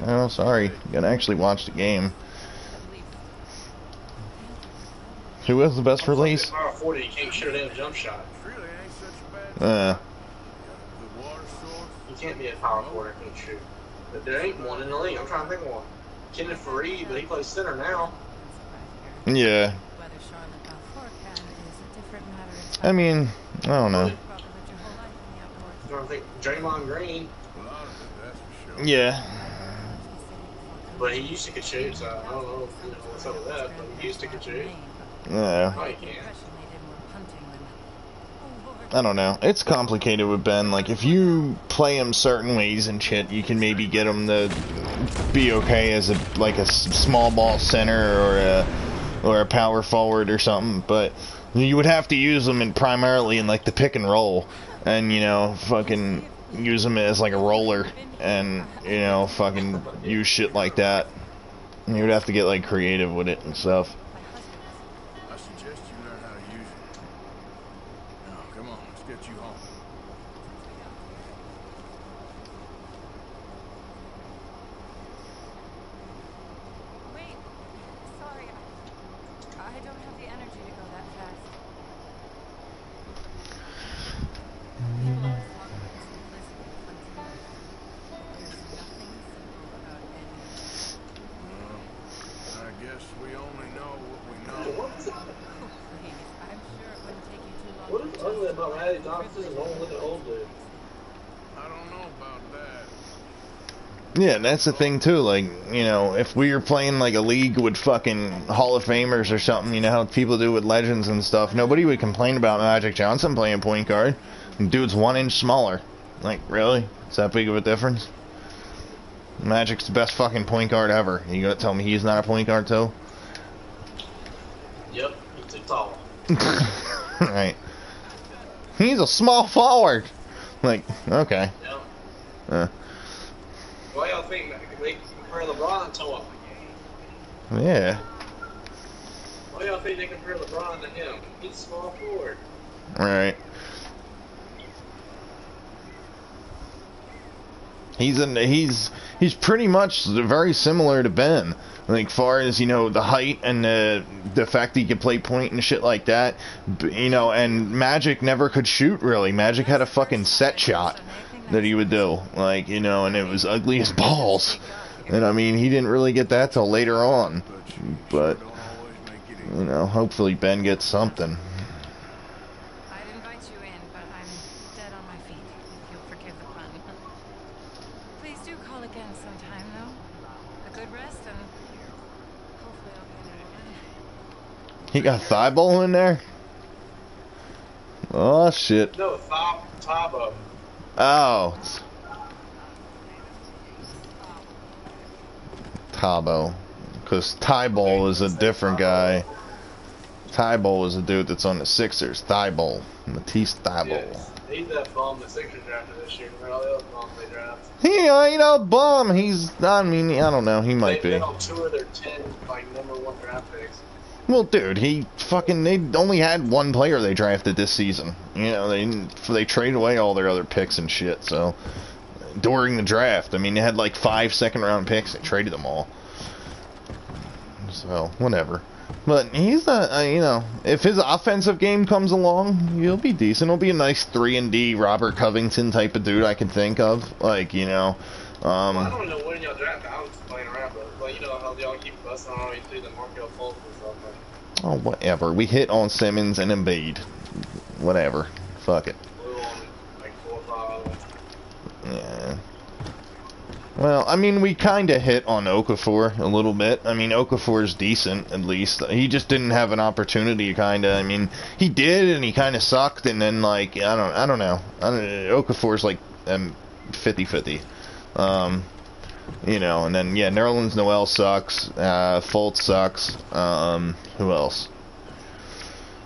Oh, sorry. You gotta actually watch the game. Who was the best release? Power 40, you can't shoot a jump shot. Really ain't such a bad good water source. You can't be a power forward and can't shoot. But there ain't one in the league. I'm trying to think of one. Kenneth Fareed, but he plays center now. Yeah. Whether Charlotte Balfour can is a different matter. I mean, I don't know. Probably lived your whole life in the outdoors. I'm trying to think. Draymond Green, A lot of it, that's for sure. Yeah. but he used to could shoot, so I don't know what's up with that, but he used to could shoot. Yeah. Oh, he can. I don't know. It's complicated with Ben. Like, if you play him certain ways and shit, you can maybe get him to be okay as a small ball center or a power forward or something. But you would have to use him primarily in like the pick and roll, and fucking use him as like a roller, and fucking use shit like that. And you would have to get like creative with it and stuff. I suggest you learn how to use it. Now, come on, let's get you home. Wait, sorry, I don't have the energy to go that fast. People always talk about the simplicity of hunting. There's nothing simple about any of it. I guess we only know what we know. Please, I'm sure it wouldn't take you too long. What is ugly about Ratty Thompson and don't look at old dude? I don't know about that. Yeah, that's the thing too. Like, if we were playing like a league with fucking Hall of Famers or something, how people do with legends and stuff, nobody would complain about Magic Johnson playing point guard. Dude's 1 inch smaller. Like, really? Is that big of a difference? Magic's the best fucking point guard ever. You gonna tell me he's not a point guard too? Yep, he's too tall. Right. He's a small forward. Like, okay. Yep. Why y'all think they compare LeBron to him? Yeah. Why y'all think they compare LeBron to him? He's a small forward. Right. He's pretty much very similar to Ben. Like, far as, the height and the fact that he could play point and shit like that. And Magic never could shoot, really. Magic had a fucking set shot that he would do. Like, and it was ugly as balls. And, I mean, he didn't really get that till later on. But, hopefully Ben gets something. I'd invite you in, but I'm dead on my feet, if you'll forgive the pun. Please do call again sometime. He got Thibault in there? Oh, shit. No, Thabo. Oh. Thabo. Because Thibault is a different guy. Thibault is a dude that's on the Sixers. Thibault. Matisse Thibault. Yeah, he's that bum the Sixers drafted this year. Remember all the other bums they draft? He ain't a bum. He's, I mean, I don't know. He might be. They've been on 2 of their 10, like, #1 draft picks. Well, dude, they only had one player they drafted this season. You know, they traded away all their other picks and shit, so, during the draft. I mean, they had like 5 second-round picks. They traded them all. So, whatever. But he's not, you know, if his offensive game comes along, he'll be decent. He'll be a nice 3-and-D Robert Covington type of dude I can think of. Like, you know. Well, I don't know when y'all drafted. I was just playing around, but you know how y'all keep busting on all these the Markel Fultz and stuff. Oh, whatever. We hit on Simmons and Embiid. Whatever. Fuck it. Blew on like 4 or 5. Yeah. Well, I mean, we kind of hit on Okafor a little bit. I mean, Okafor's decent, at least. He just didn't have an opportunity, kind of. I mean, he did, and he kind of sucked, and then, like, I don't know. Okafor's, like, 50-50. You know, and then, yeah, Nerlens Noel sucks. Fultz sucks. Who else?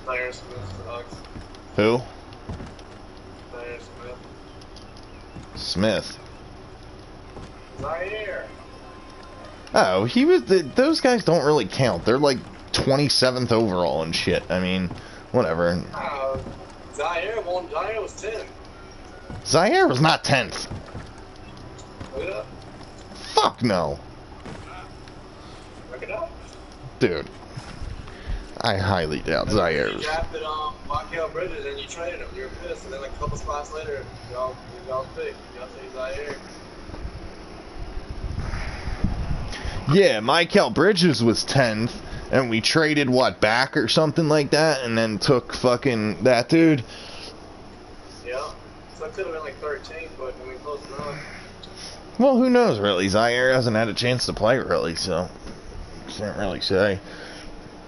Zaire Smith sucks. Who? Zaire Smith. Smith. Zaire. Oh, he was. Those guys don't really count. They're like 27th overall and shit. I mean, whatever. Zaire was 10. Zaire was not 10th. Yeah. Fuck no. Look it up. Dude. I highly doubt Zaire. You drafted Markel Bridges and you traded him. You were pissed, and then like a couple spots later, y'all picked. Y'all say Zaire. Yeah, Michael Bridges was 10th, and we traded, what, back or something like that, and then took fucking that dude. Yeah, so it could have been like 13th, but I mean, close enough. Well, who knows, really? Zaire hasn't had a chance to play, really, so can't really say.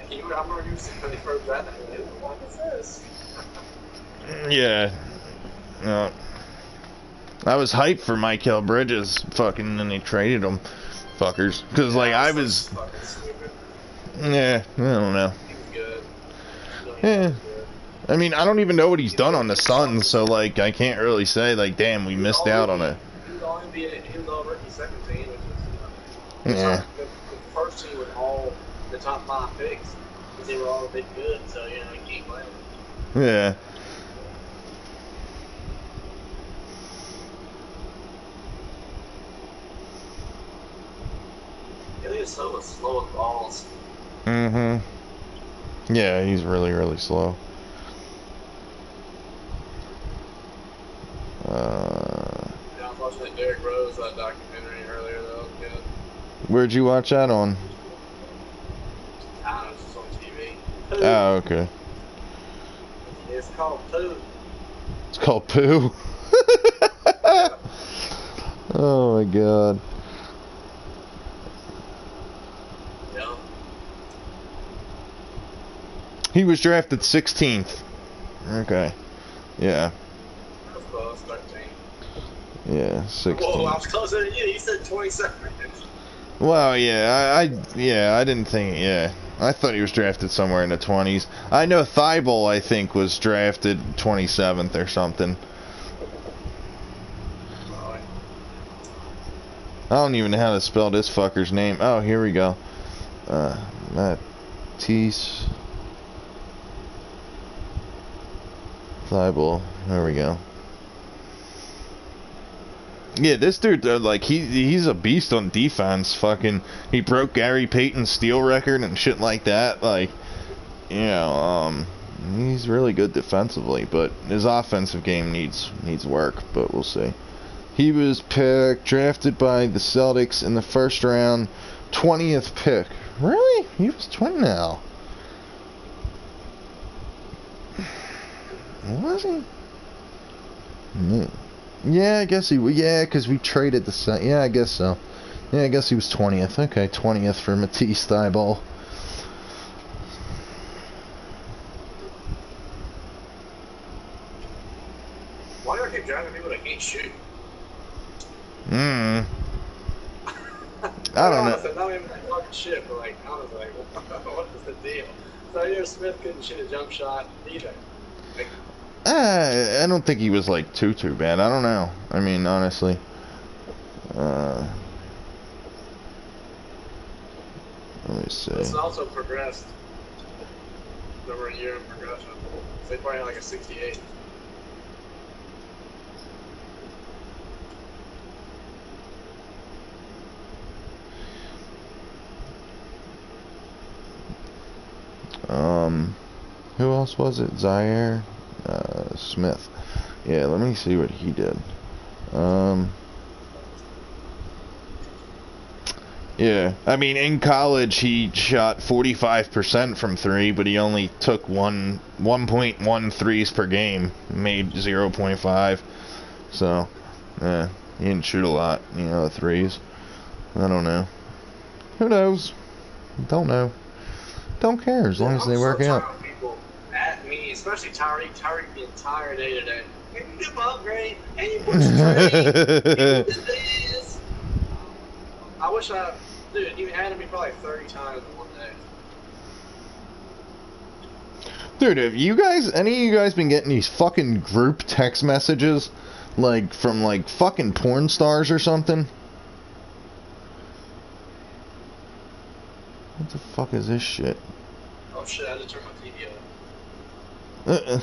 I remember you said when they first drafted him, what is this? Yeah. No. I was hyped for Michael Bridges, fucking, and they traded him. Fuckers. Because, like, I was... Yeah, I don't know. He was good. Yeah. I mean, I don't even know what he's done on the Suns, so, like, I can't really say, like, damn, we missed out on it. He was all NBA, he was all rookie second team, which was, Yeah. the first team with all the top 5 picks, because they were all big good, so, you know, you can't blame them. Yeah. He is so slow with balls. Mm-hmm. Yeah, he's really, really slow. Yeah, I was watching that Derrick Rose documentary earlier, though. Yeah. Where'd you watch that on? I don't know, it's just on TV. Oh, okay. It's called Pooh. It's called Pooh. Oh my god. Yeah. He was drafted 16th. Okay. Yeah. That's close, 13. Yeah, 16. Whoa, I was closer than you. You said 27. Well, yeah, I didn't think, yeah. I thought he was drafted somewhere in the 20s. I know Thibault, I think, was drafted 27th or something. I don't even know how to spell this fucker's name. Oh, here we go. Matisse Thibault. There we go. Yeah, this dude, like, he's a beast on defense. Fucking, he broke Gary Payton's steal record and shit like that. Like, you know, he's really good defensively, but his offensive game needs work. But we'll see. He was drafted by the Celtics in the first round, 20th pick. Really? He was 20 now. Was he? Yeah, I guess he. Yeah, because we traded the. Yeah, I guess so. Yeah, I guess he was 20th. Okay, 20th for Matisse Thibault. keep drafting people that can't shoot. I don't know. Not even that fucking shit, but like, I was like, what is the deal? Zaire Smith couldn't shoot a jump shot either. Like, I don't think he was like too bad. I don't know. I mean, honestly. Let me see. It's also progressed over a year in progression. So they probably like a 68. Who else was it? Zaire Smith. Yeah, let me see what he did. Yeah, I mean, in college he shot 45% from 3, but he only took 1.1 threes per game, made 0.5. So, yeah, he didn't shoot a lot, you know, threes. I don't know. Who knows? Don't know. Don't care as long as they work out. People at me, especially Tyreek the entire day today. Can you give upgrade? Can you push the trade? I wish dude, you added me probably 30 times in one day. Dude, have any of you guys been getting these fucking group text messages, like, from, like, fucking porn stars or something? What the fuck is this shit? Oh shit, I had to turn my TV on.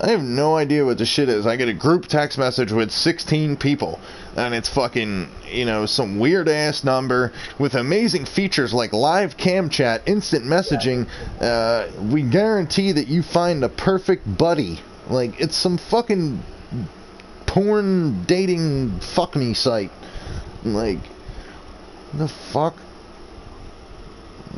I have no idea what the shit is. I get a group text message with 16 people, and it's fucking, you know, some weird ass number with amazing features like live cam chat, instant messaging. We guarantee that you find a perfect buddy. Like, it's some fucking porn dating fuck me site. Like, the fuck?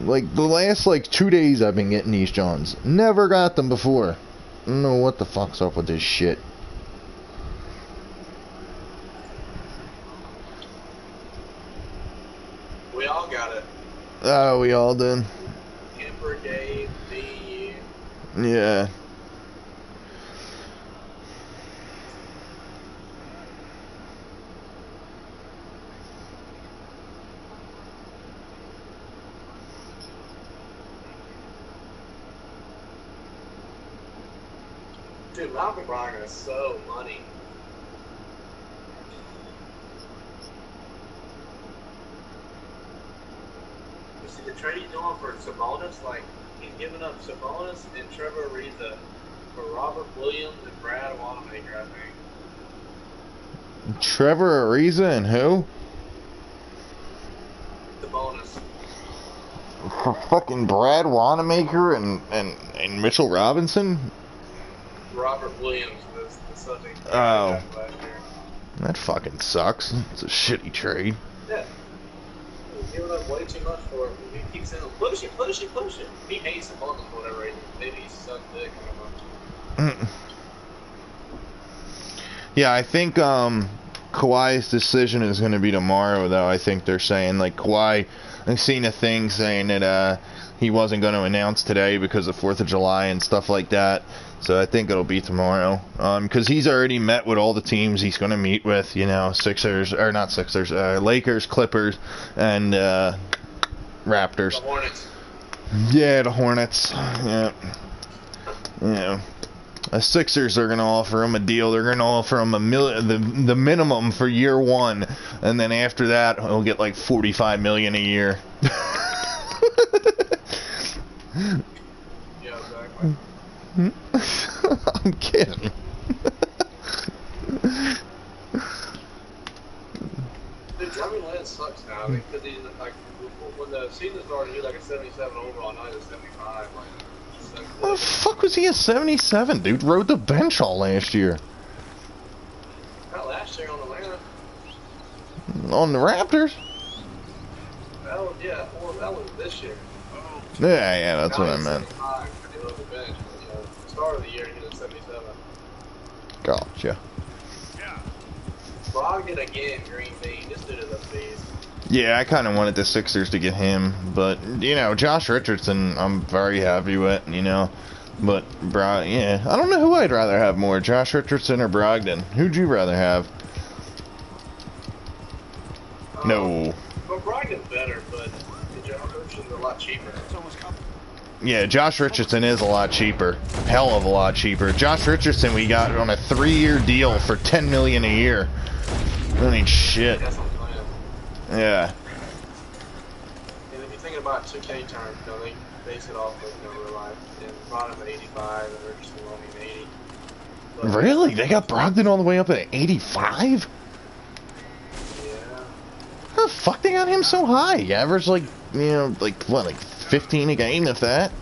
Like, the last, like, 2 days I've been getting these Johns. Never got them before. I don't know what the fuck's up with this shit. We all got it. Oh, we all did. Kemper, Dave, me, you. Yeah. Dude, Malcolm Brogdon is so money. You see the trade he's doing for Sabonis? Like, he's giving up Sabonis and Trevor Ariza for Robert Williams and Brad Wanamaker, I think. Trevor Ariza and who? Sabonis. For fucking Brad Wanamaker and Mitchell Robinson? Robert Williams was the subject. Oh. Last year. That fucking sucks. It's a shitty trade. Yeah. He's giving up way too much for it. He keeps saying, push it. He hates the Sabonis for whatever reason. Maybe he sucks dick. I don't know. Yeah, I think Kawhi's decision is going to be tomorrow, though. I think they're saying, like, Kawhi, I've seen a thing saying that he wasn't going to announce today because of 4th of July and stuff like that. So I think it'll be tomorrow. Because he's already met with all the teams he's going to meet with, you know, Lakers, Clippers, and Raptors. The Hornets. Yeah, the Hornets. Yeah. Yeah. The Sixers are going to offer him a deal. They're going to offer him the minimum for year 1, and then after that, he'll get like $45 million a year. Yeah, exactly. I'm kidding. Dude, Jeremy Lin sucks now because he's like, when the season started, he was like a 77 overall, now he's a 75. Like, What the fuck was he a 77, dude? Rode the bench all last year. Not last year on Atlanta. On the Raptors? That was, yeah, well, that was this year. Yeah, that's what I meant. 75, he rode the bench. You know, start of the year, he was 77. Gotcha. Brogdon again, Green Bean. This dude is a beast. Yeah, I kind of wanted the Sixers to get him, but, you know, Josh Richardson, I'm very happy with, you know. But, yeah. I don't know who I'd rather have more, Josh Richardson or Brogdon. Who'd you rather have? No. Well, Brogdon's better, but Josh Richardson's a lot cheaper. Yeah, Josh Richardson is a lot cheaper. Hell of a lot cheaper. Josh Richardson we got on a 3-year deal for $10 million a year. I mean, shit. That's what I'm saying. Yeah. And if you think about 2K terms, you know, they base it off of real life. And Brogdon at 85 and Richardson only at 80. But, Really? They got Brogdon all the way up at 85? Yeah. How the fuck they got him so high? He averaged like 15 a game, if that.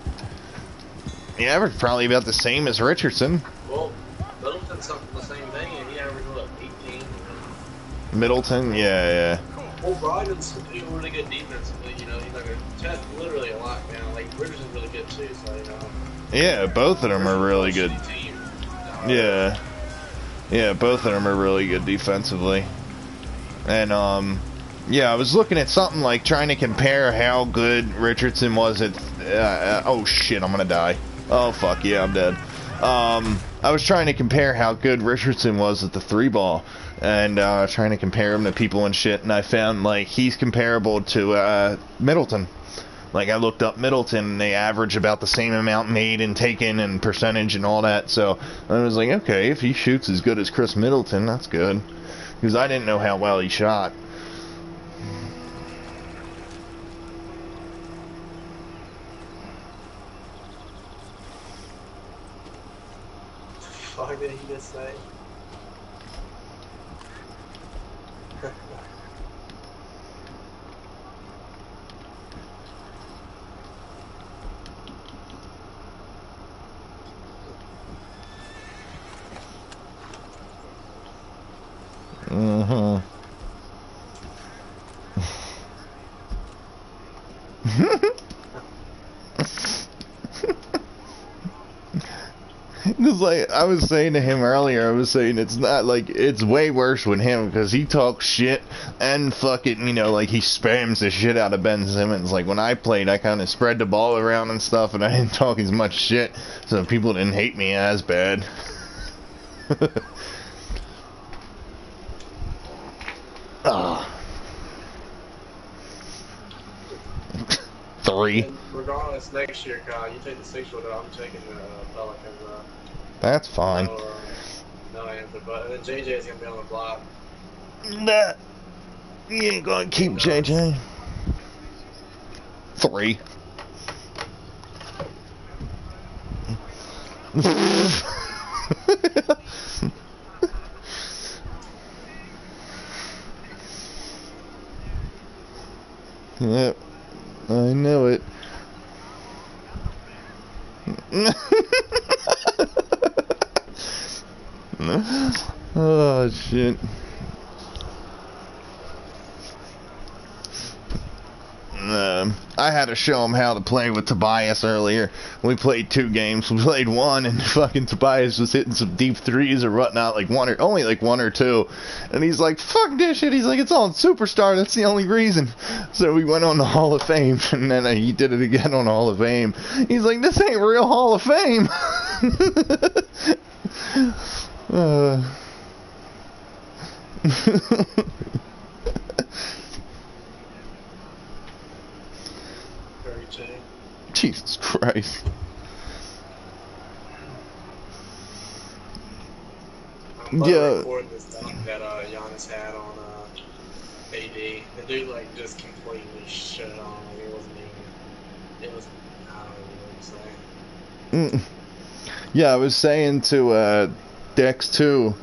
He averaged probably about the same as Richardson. Well, Middleton's something the same thing, and he averaged, what, 18? Middleton? Yeah. Well, Brogdon's really good defensively, you know, he's like literally a lockdown. Like, Richardson's really good too, so, you know. Yeah, both of them are really good. Yeah. Yeah, both of them are really good defensively. And, yeah, I was looking at something like trying to compare how good Richardson was at... oh, shit, I'm gonna die. Oh, fuck, yeah, I'm dead. I was trying to compare how good Richardson was at the 3-ball. And trying to compare him to people and shit. And I found, like, he's comparable to Middleton. Like, I looked up Middleton, and they average about the same amount made and taken and percentage and all that. So I was like, okay, if he shoots as good as Chris Middleton, that's good. Because I didn't know how well he shot. Fuck did he just say? Because, like, I was saying to him earlier, I was saying it's not, like, it's way worse with him, because he talks shit, and fucking, you know, like, he spams the shit out of Ben Simmons. Like, when I played, I kind of spread the ball around and stuff, and I didn't talk as much shit, so people didn't hate me as bad. Ah. 3. And regardless, next year, Kyle, you take the 6-footer, I'm taking the Pelicans. That's fine. No answer, but then JJ's gonna be on the block. Nah. You ain't gonna keep JJ. 3. Yep, I know it. Oh shit. I had to show him how to play with Tobias earlier. We played 2 games. We played 1, and fucking Tobias was hitting some deep threes or whatnot, like only 1 or 2. And he's like, "Fuck this shit." He's like, "It's on Superstar. That's the only reason." So we went on the Hall of Fame, and then he did it again on Hall of Fame. He's like, "This ain't real Hall of Fame." Jesus Christ. Yeah. Record this thing that Giannis had on AD. The dude like just completely shut on. Like, it wasn't even. It was. I don't know what to say. Yeah, I was saying to Dex too.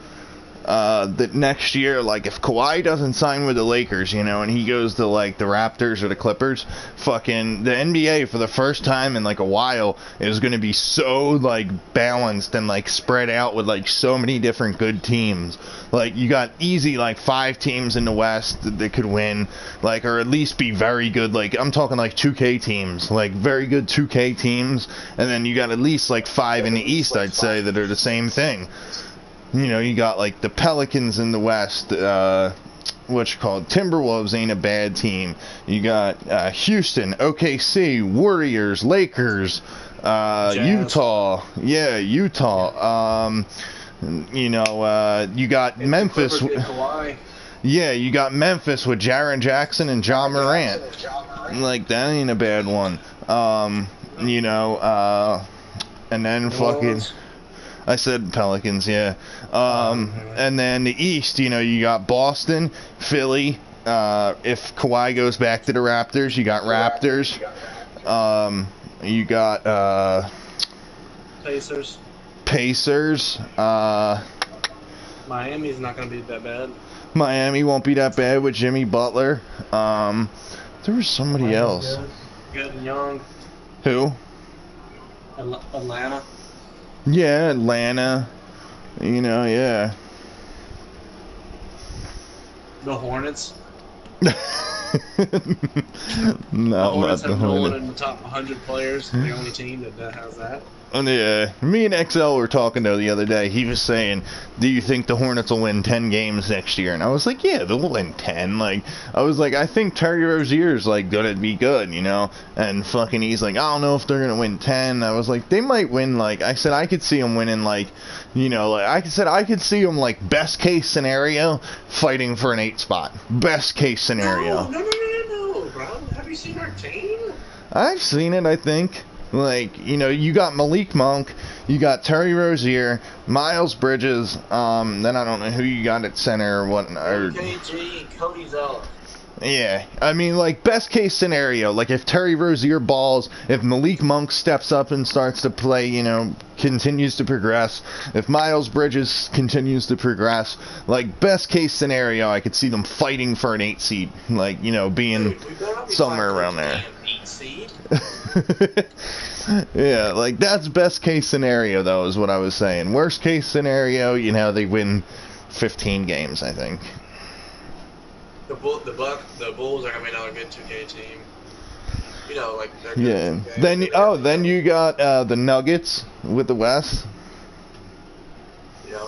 That next year, like, if Kawhi doesn't sign with the Lakers, you know, and he goes to, like, the Raptors or the Clippers, fucking, the NBA, for the first time in, like, a while, is going to be so, like, balanced and, like, spread out with, like, so many different good teams. Like, you got easy, like, 5 teams in the West that could win, like, or at least be very good, like, I'm talking, like, 2K teams, like, very good 2K teams, and then you got at least, like, 5 in the East, I'd say, that are the same thing. You know, you got, like, the Pelicans in the West, Timberwolves ain't a bad team. You got Houston, OKC, Warriors, Lakers, Utah. Yeah, Utah. You know, you got Memphis. Yeah, you got Memphis with Jaren Jackson and John Morant. Like, that ain't a bad one. You know, and then fucking... I said Pelicans, yeah. And then the East, you know, you got Boston, Philly. If Kawhi goes back to the Raptors, you got Raptors. You got Pacers. Miami's not going to be that bad. Miami won't be that bad with Jimmy Butler. There was somebody else. Good and young. Who? Atlanta. Yeah, Atlanta. You know, yeah. The Hornets. No, The Hornets not the have no one Hornets. in the top 100 players. The only team that has that. Yeah, me and XL were talking though the other day. He was saying, "Do you think the Hornets will win 10 games next year?" And I was like, "Yeah, they'll win 10." Like, I was like, "I think Terry Rozier's like gonna be good, you know." And fucking, he's like, "I don't know if they're gonna win 10." I was like, "They might win." Like, I said, I could see them winning. Like, you know, like I could see them like best case scenario fighting for an 8 spot. Best case scenario. No, bro. Have you seen our team? I've seen it, I think. Like, you know, you got Malik Monk, you got Terry Rozier, Miles Bridges, then I don't know who you got at center or what. Or, KG, Cody Zeller. yeah, I mean, like, best case scenario, like, if Terry Rozier balls, if Malik Monk steps up and starts to play, you know, continues to progress, if Miles Bridges continues to progress, like, best case scenario, I could see them fighting for an 8 seed, like, you know, being somewhere around there. 8 seed? Yeah, like, that's best case scenario, though, is what I was saying. Worst case scenario, you know, they win 15 games, I think. The Bulls are gonna be another good 2K team. You know, like they're good. Yeah. Then you got the Nuggets with the West. Yeah.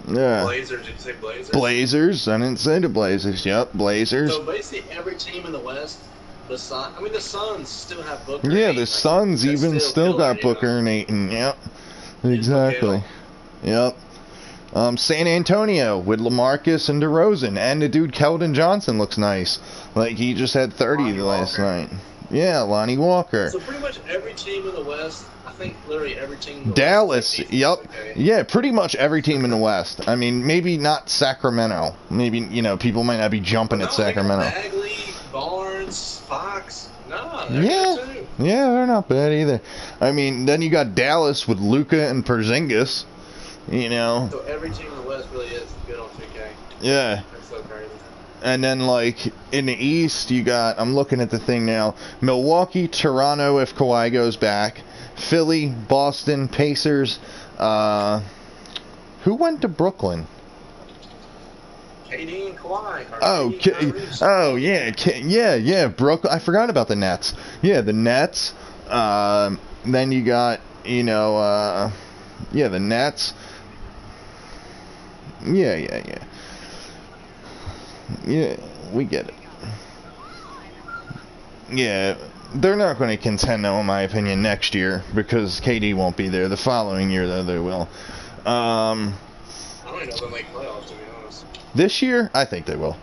Yeah. Blazers. Did you say Blazers? Blazers. I didn't say the Blazers. Yep, Blazers. So basically, every team in the West, the Suns still have Booker. Yeah, and the Ayton. Suns That's even still killer, got Booker you know? and Ayton. Yep. Exactly. Yep. San Antonio with LaMarcus and DeRozan, and the dude Keldon Johnson looks nice. Like, he just had 30 Lonnie last Walker. night. Yeah, Lonnie Walker. So pretty much every team in the West, I think literally every team in the Dallas, West. yep. Okay. Yeah, pretty much every team in the West. I mean, maybe not Sacramento. Maybe, you know, people might not be jumping at Sacramento. Bagley, Barnes, Fox. No, they're Yeah. good too. Yeah, they're not bad either. I mean, then you got Dallas with Luka and Porzingis. You know. So every team in the West really is good on 2K. Yeah. That's so crazy. And then, like, in the East, you got, I'm looking at the thing now, Milwaukee, Toronto if Kawhi goes back, Philly, Boston, Pacers, who went to Brooklyn? KD and Kawhi. Yeah, Brooklyn. I forgot about the Nets. Yeah, the Nets. Then you got, you know, the Nets. Yeah, we get it. Yeah, they're not going to contend, though, in my opinion, next year, because KD won't be there. The following year, though, they will. I don't even know if they'll make playoffs, to be honest. This year, I think they will.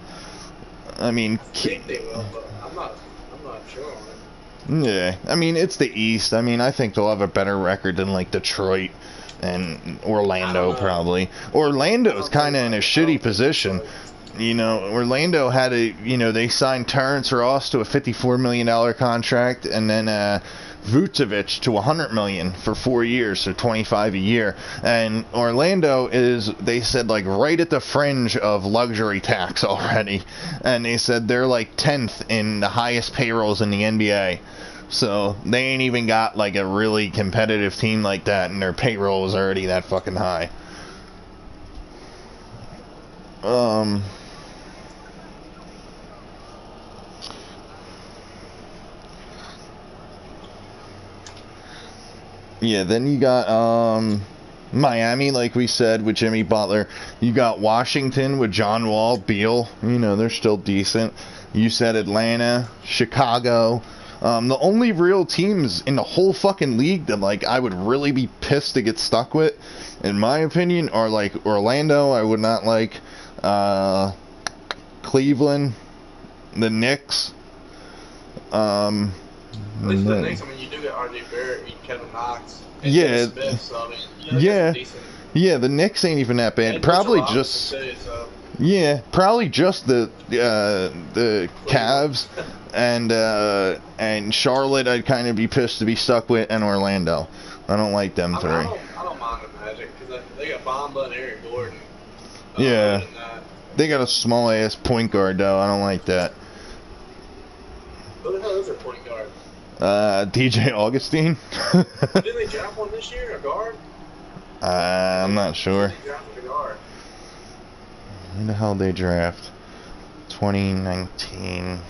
I mean, I think they will, but I'm not sure on it. yeah, I mean, it's the East. I mean, I think they'll have a better record than, like, Detroit and Orlando, probably. Orlando's kind of in a shitty position. You know, Orlando had they signed Terrence Ross to a $54 million contract, and then Vucevic to $100 million for 4 years, so $25 a year. And Orlando is, they said, like, right at the fringe of luxury tax already. And they said they're like 10th in the highest payrolls in the NBA. So they ain't even got like a really competitive team like that, and their payroll is already that fucking high. Yeah, then you got Miami, like we said, with Jimmy Butler. You got Washington with John Wall, Beal. You know, they're still decent. You said Atlanta, Chicago. The only real teams in the whole fucking league that like I would really be pissed to get stuck with, in my opinion, are like Orlando. I would not like Cleveland, the Knicks. At least the Knicks, I mean, you do get R.J. Barrett, Kevin Knox, and Yeah. Smith, so I mean, you know, Yeah. that's decent. Yeah, the Knicks ain't even that bad. And Probably Mitchell just Robinson, too, so. yeah, probably just the Cavs and Charlotte. I'd kind of be pissed to be stuck with, and Orlando. I don't like them three. I don't mind the Magic because they got Bamba and Eric Gordon. Yeah. And, They got a small ass point guard though. I don't like that. who the hell is their point guard? DJ Augustine. Didn't they draft one this year, a guard? I'm not sure. They drafted a guard. Who the hell they draft? 2019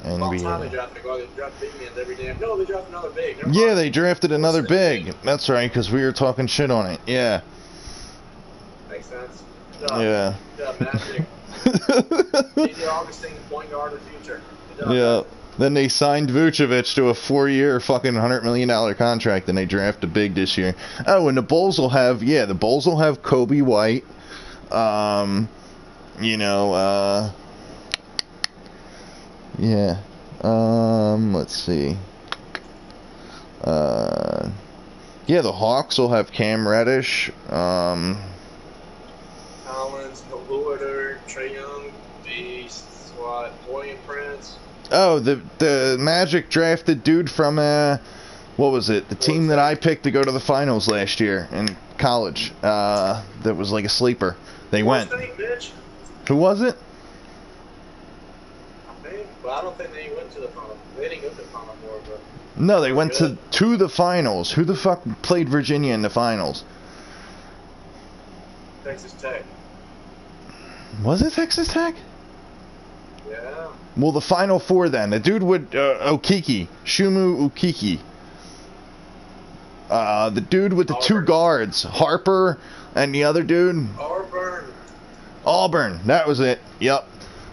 All the time they NBA. drafted a guard. They draft big men every damn. No, they drafted another big. Never Yeah, mind. they drafted another big. That's right, because we were talking shit on it. Yeah. Makes sense. Good job. Yeah. Good job, Magic. DJ Augustine, point guard of the future. Good job. Yeah. Then they signed Vucevic to a 4-year fucking $100 million contract, and they drafted big this year. Oh, and the Bulls will have Kobe White. Yeah. Let's see. Yeah, the Hawks will have Cam Reddish. Collins, Lillard, Trae Young, Beast, Swat, Dorian Prince. Oh, the Magic drafted dude from what was it? The team that I picked to go to the finals last year in college. That was like a sleeper. They went. State, bitch. Who was it? I think, but I don't think they went to the final. They didn't go to the final four, but No, they went to the finals. Who the fuck played Virginia in the finals? Texas Tech. Was it Texas Tech? Yeah. Well, the Final Four then. The dude with Okiki. Shumu Ukiki. The dude with the two guards. Harper and the other dude. Auburn. That was it. Yep.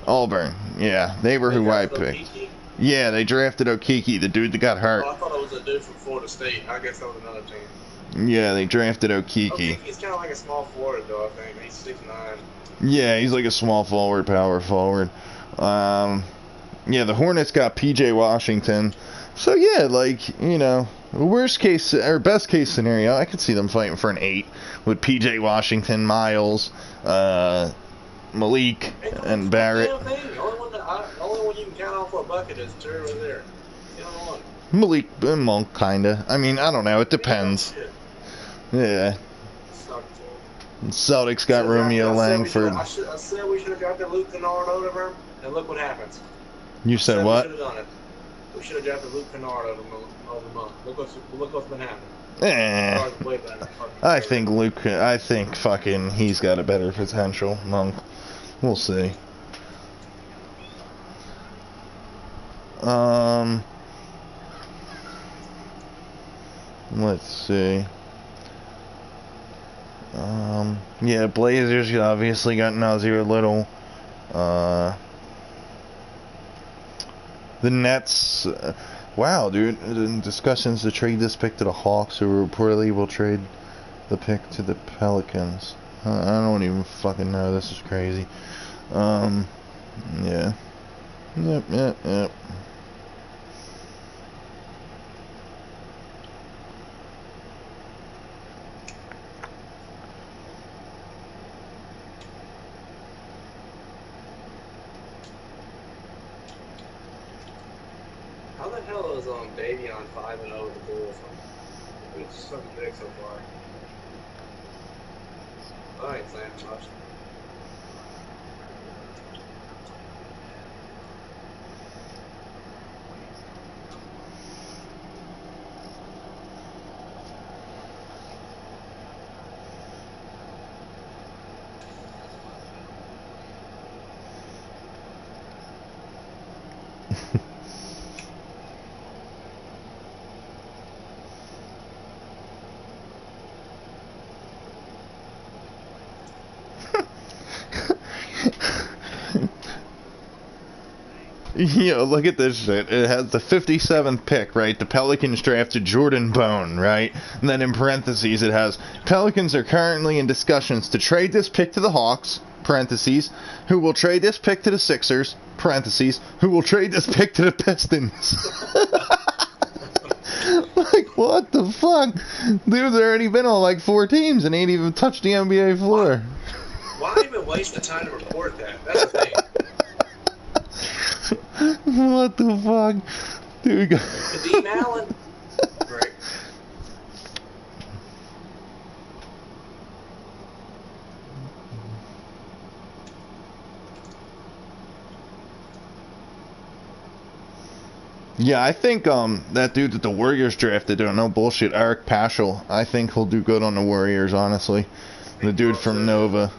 Auburn. Yeah, they were who I picked. Okiki? Yeah, they drafted Okiki, the dude that got hurt. Oh, I thought it was a dude from Florida State. I guess that was another team. Yeah, they drafted Okiki. Okiki's kind of like a small forward, though, I think. He's 6'9". Yeah, he's like a small forward, power forward. Yeah, the Hornets got PJ Washington. So yeah, like, you know, worst case or best case scenario, I could see them fighting for an 8 with PJ Washington, Miles, Malik, and Barrett. The only one you can count on for a bucket is Terry Rozier. The only one. Malik and Monk, kinda. I mean, I don't know. It depends. Yeah. Celtics got Romeo Langford. I said we should have drafted Luke Kennard over him, and look what happens. You said what? We should have done it. We should have drafted Luke Kennard over him. Look what's been happening. Way better. I think fucking he's got a better potential. Monk. We'll see. Let's see. Yeah, Blazers obviously got Nazir Little. The Nets. Wow, dude. In discussions to trade this pick to the Hawks, who reportedly will trade the pick to the Pelicans. I don't even fucking know. This is crazy. Yeah. Yep. How the hell is Davion 5-0 with the Bulls? It's something big so far. I ain't saying much. You know, look at this shit. It has the 57th pick, right? The Pelicans drafted Jordan Bone, right? And then in parentheses it has, Pelicans are currently in discussions to trade this pick to the Hawks, parentheses, who will trade this pick to the Sixers, parentheses, who will trade this pick to the Pistons. Like, what the fuck? Dude's already been on like 4 teams and ain't even touched the NBA floor. Why even waste the time to report that? That's the thing. What the fuck? Dude. Kadeem Allen. Great. Yeah, I think that dude that the Warriors drafted, no bullshit, Eric Paschal, I think he'll do good on the Warriors, honestly. The dude from Nova.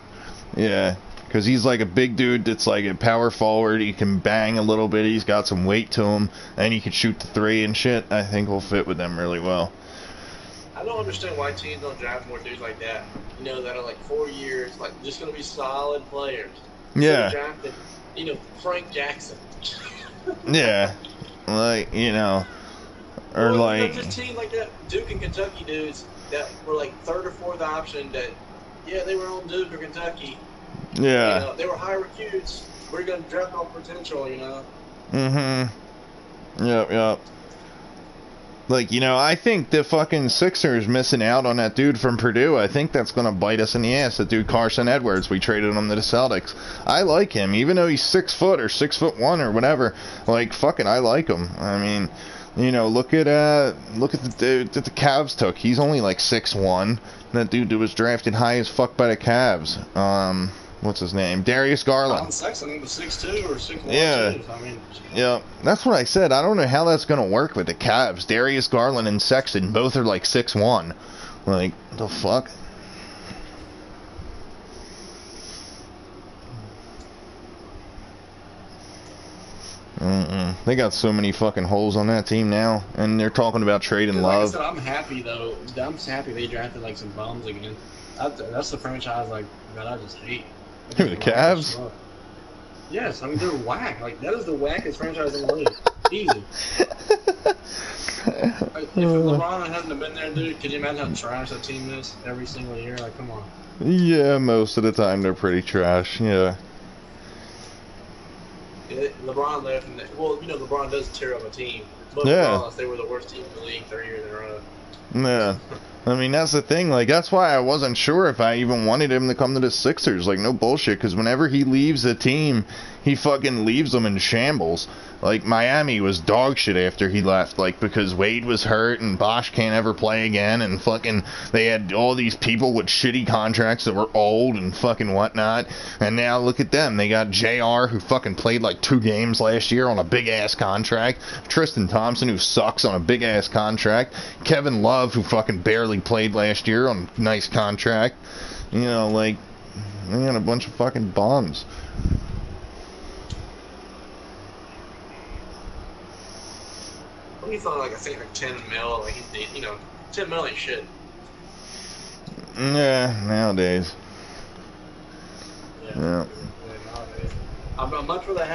Yeah, because he's like a big dude that's like a power forward. He can bang a little bit. He's got some weight to him, and he can shoot the 3 and shit. I think he'll fit with them really well. I don't understand why teams don't draft more dudes like that. You know, that are like 4 years, like just gonna be solid players. Yeah. So drafted, you know, Frank Jackson. Yeah. Like, you know, or well, like just teams like that, Duke and Kentucky dudes that were like 3rd or 4th option. That, yeah, they were on Duke or Kentucky. Yeah. You know, they were high recruits. We're gonna draft off potential. You know. Mm-hmm. Yep. Like, you know, I think the fucking Sixers missing out on that dude from Purdue. I think that's gonna bite us in the ass. That dude Carson Edwards. We traded him to the Celtics. I like him, even though he's 6 foot or 6'1" or whatever. Like, fucking, I like him. I mean, you know, look at the dude that the Cavs took. He's only like 6'1". That dude was drafted high as fuck by the Cavs. What's his name? Darius Garland. Colin Sexton was 6'2" or 6'1". Yeah. I mean, yeah, that's what I said. I don't know how that's gonna work with the Cavs. Darius Garland and Sexton both are like 6'1". Like, the fuck? They got so many fucking holes on that team now, and they're talking about trading Love. Like I said, I'm happy though. I'm just happy they drafted like some bums again. That's the franchise like that I just hate. Who, the Cavs? Yes, I mean they're whack. Like that is the wackest franchise in the league. Easy. If LeBron hadn't been there, dude, could you imagine how trash that team is every single year? Like, come on. Yeah, most of the time they're pretty trash. Yeah. LeBron left, and well, you know, LeBron does tear up a team. But yeah. regardless, they were the worst team in the league 3 years in a row. Yeah. I mean, that's the thing. Like, that's why I wasn't sure if I even wanted him to come to the Sixers. Like, no bullshit. Because whenever he leaves a team, he fucking leaves them in shambles. Like, Miami was dog shit after he left. Like, because Wade was hurt and Bosh can't ever play again. And fucking, they had all these people with shitty contracts that were old and fucking whatnot. And now look at them. They got JR, who fucking played like 2 games last year on a big-ass contract. Tristan Thompson, who sucks on a big-ass contract. Kevin Love, who fucking barely played last year on a nice contract. You know, like, they got a bunch of fucking bums. He thought like I think like 10 mil, like he's, you know, 10 mil ain't shit. Yeah, nowadays. Yeah. Nowadays. I'd much rather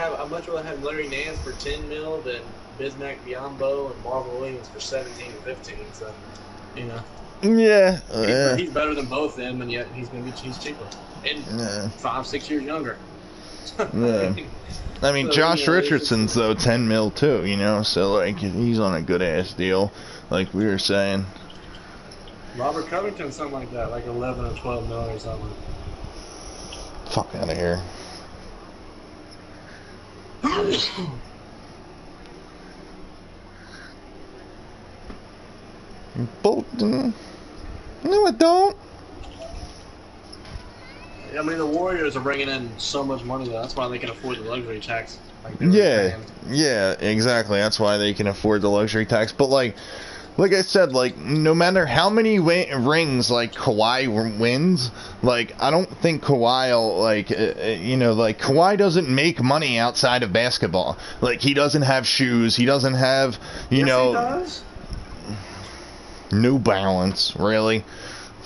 have Larry Nance for 10 mil than Bismack Biyombo and Marvin Williams for 17 and 15. So, you know. Yeah. He's better than both of them, and yet he's cheaper and 5-6 years younger. Yeah. I mean, so, Josh Richardson's though 10 mil too, you know, so like he's on a good ass deal, like we were saying. Robert Covington, something like that, like 11 or 12 mil or something. Fuck out of here. Bolton. No, I don't. I mean, the Warriors are bringing in so much money, though. That's why they can afford the luxury tax. Yeah, exactly. That's why they can afford the luxury tax. But, like I said, like, no matter how many rings, like, Kawhi wins, like, I don't think Kawhi will, like, you know, like, Kawhi doesn't make money outside of basketball. Like, he doesn't have shoes. He doesn't have, you know... He does. New Balance, really?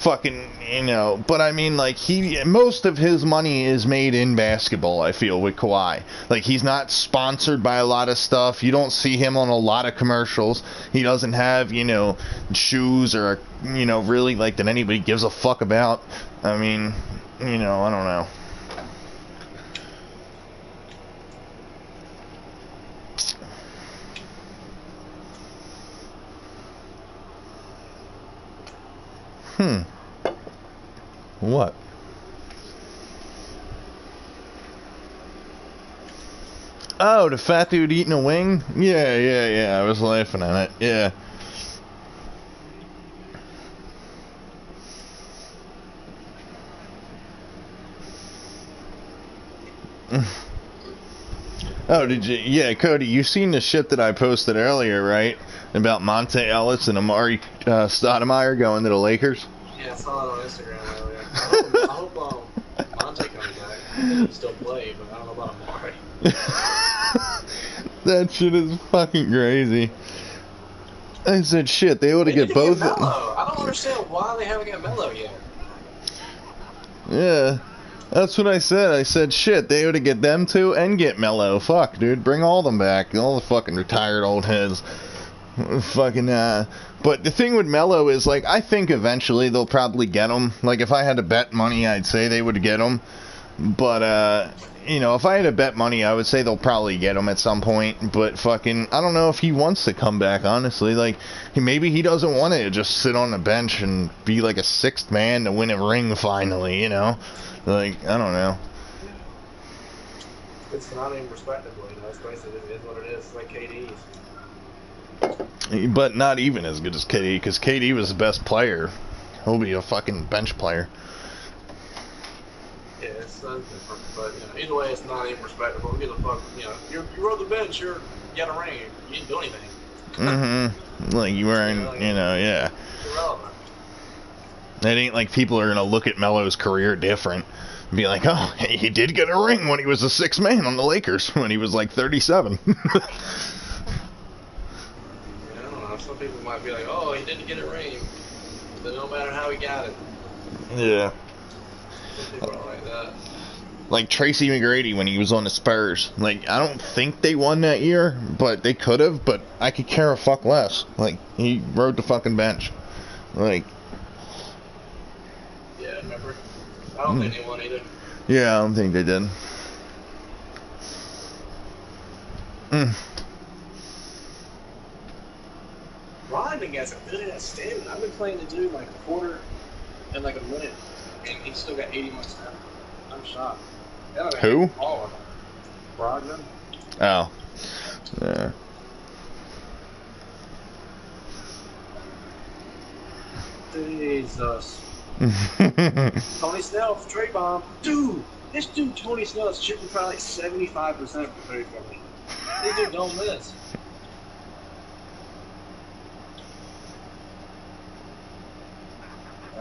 fucking, you know, but I mean, like, most of his money is made in basketball, I feel, with Kawhi. Like, he's not sponsored by a lot of stuff. You don't see him on a lot of commercials. He doesn't have, you know, shoes or, you know, really, like, that anybody gives a fuck about. I mean, you know, I don't know. What? Oh, the fat dude eating a wing? Yeah. I was laughing at it. Yeah. Oh, did you? Yeah, Cody, you seen the shit that I posted earlier, right? About Monte Ellis and Amari Stoudemire going to the Lakers? Yeah, I saw it on Instagram earlier. I hope Monte comes back. I think he can still play, but I don't know about Amari. That shit is fucking crazy. I said, shit, they ought to get both. Get Melo. I don't understand why they haven't got Melo yet. Yeah, that's what I said. I said, shit, they ought to get them too and get Melo. Fuck, dude, bring all them back. All the fucking retired old heads. Fucking, but the thing with Melo is, like, I think eventually they'll probably get him. Like, if I had to bet money, I'd say they would get him. But, you know, if I had to bet money, I would say they'll probably get him at some point. But fucking, I don't know if he wants to come back, honestly. Like, maybe he doesn't want to just sit on the bench and be like a sixth man to win a ring finally, you know? Like, I don't know. It's not even respectable, you know? It's basically, it is what it is. It's like KD's. But not even as good as KD, because KD was the best player. He'll be a fucking bench player. Yeah, it's not different, but, you know, either way, it's not even respectable. Who the fuck, you know, you rode the bench, you got a ring, you didn't do anything. Mm-hmm. Like, you weren't, you know, yeah. Irrelevant. It ain't like people are gonna look at Melo's career different and be like, oh, he did get a ring when he was a sixth man on the Lakers, when he was like 37. Some people might be like, oh, he didn't get a ring. But no matter how he got it. Yeah. Some people are like that. Like Tracy McGrady when he was on the Spurs. Like, I don't think they won that year, but they could have, but I could care a fuck less. Like, he rode the fucking bench. Like. Yeah, remember? I don't think they won either. Yeah, I don't think they did. Rodman got some good ass stamina. I've been playing the dude like a quarter and like a minute, and he's still got 80 months stamina. I'm shocked. Who? All of them. Rodman. Oh. Yeah. Jesus. Tony Snell for Trey Bomb. Dude, this dude Tony Snell is shooting probably like 75% for 3 for me. This dude don't miss.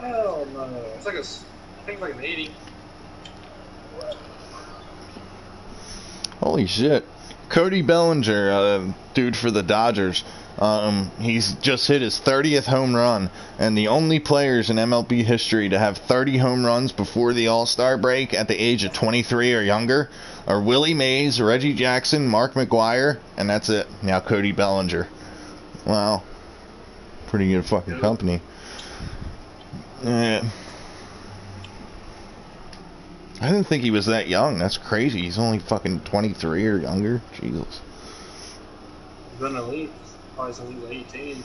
Hell no. It's like I think like an 80. Holy shit. Cody Bellinger, dude for the Dodgers, he's just hit his 30th home run, and the only players in MLB history to have 30 home runs before the All-Star break at the age of 23 or younger are Willie Mays, Reggie Jackson, Mark McGwire, and that's it. Now Cody Bellinger. Wow. Pretty good fucking company. Yeah. I didn't think he was that young. That's crazy. He's only fucking 23 or younger. Jesus. He's been elite. Probably since he was 18,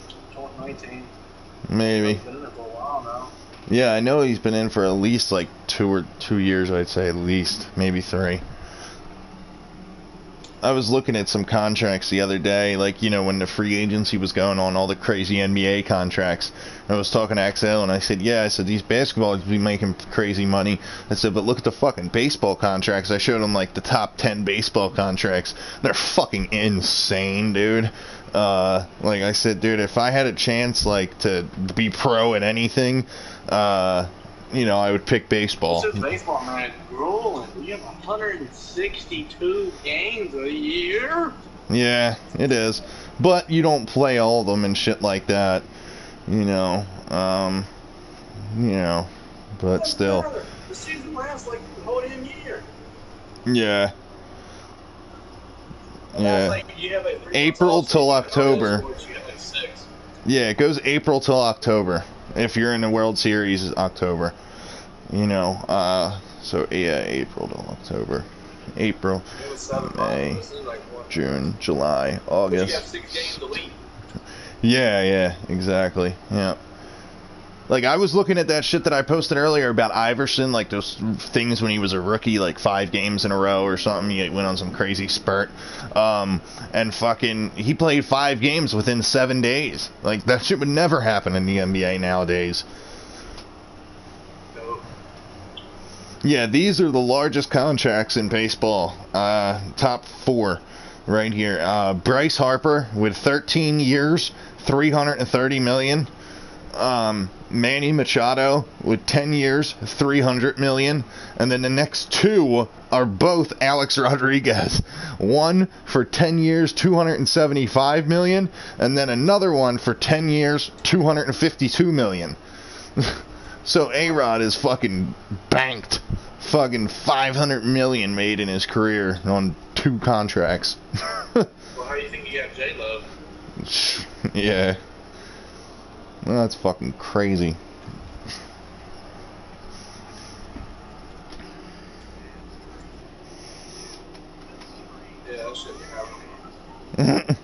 19. Maybe. He's been in it for a while now. Yeah, I know he's been in for at least like 2 years, I'd say, at least. Maybe 3. I was looking at some contracts the other day, like, you know, when the free agency was going on, all the crazy NBA contracts. I was talking to XL, and I said, yeah, I said, these basketballs be making crazy money. I said, but look at the fucking baseball contracts. I showed them, like, the top 10 baseball contracts. They're fucking insane, dude. Like I said, dude, if I had a chance, like, to be pro at anything, you know, I would pick baseball. This is baseball, man. Grueling. We have 162 games a year. Yeah, it is. But you don't play all of them and shit like that. You know, you know, but still. The season lasts like the whole damn year. Yeah. Yeah. Like you have like 3 April months off, till so October. sports, you have like 6. Yeah, it goes April till October. If you're in the World Series, it's October. You know, so yeah, April till October. April, May, June, July, August. You have 6 games a week. Yeah, exactly. Yeah. Like, I was looking at that shit that I posted earlier about Iverson, like those things when he was a rookie, like 5 games in a row or something. He went on some crazy spurt. And fucking, he played 5 games within 7 days. Like, that shit would never happen in the NBA nowadays. No. Yeah, these are the largest contracts in baseball. Top 4 right here. Bryce Harper with 13 years, $330 million. Manny Machado with 10 years, $300 million, and then the next 2 are both Alex Rodriguez. One for 10 years, $275 million, and then another one for 10 years, $252 million. So A-Rod is fucking banked. Fucking $500 million made in his career on 2 contracts. Well, how do you think you got J-Lo? Yeah. Well, that's fucking crazy. Yeah, that shit happening.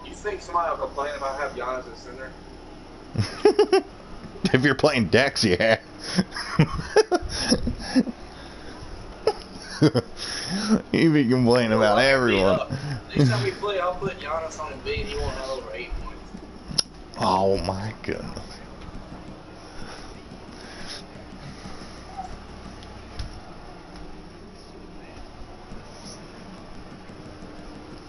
You think somebody will complain about having Giannis as center? If you're playing Dex, yeah. You be complaining about everyone. Next time we play, I'll put Giannis on Embiid and he won't have over 8 points. Oh my goodness.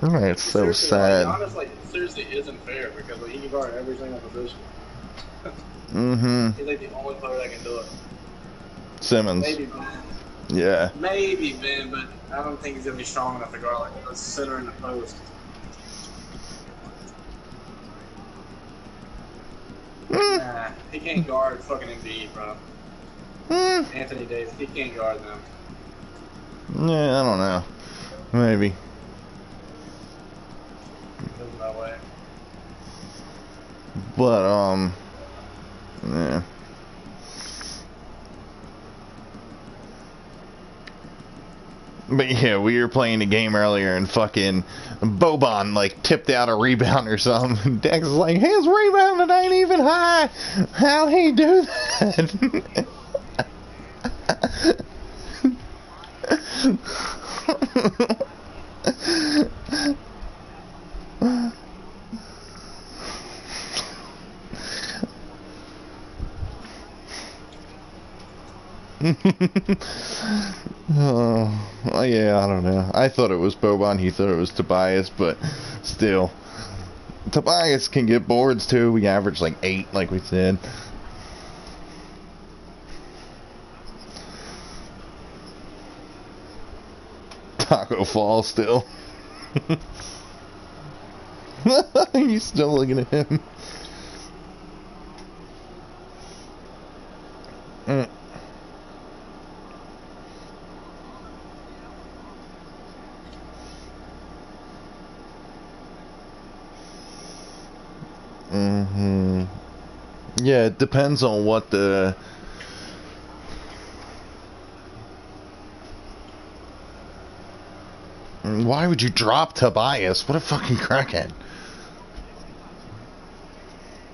It's so Seriously, sad. Giannis, seriously isn't fair because he can guard every single position. Mm-hmm. He's like the only player that can do it. Simmons. Maybe Ben. Yeah. Maybe Ben, but I don't think he's gonna be strong enough to guard like a center in the post. Nah, he can't guard fucking Embiid, bro. Anthony Davis, he can't guard them. Yeah, I don't know. Maybe. There's no way. But, yeah. But yeah, we were playing a game earlier and fucking Boban tipped out a rebound or something. Dex is like, his rebound ain't even high. How'd he do that? Oh, yeah, I don't know. I thought it was Boban, he thought it was Tobias, but still. Tobias can get boards too. We average 8, like we said. Taco Fall still. He's still looking at him. Yeah, it depends on what the... Why would you drop Tobias? What a fucking crackhead.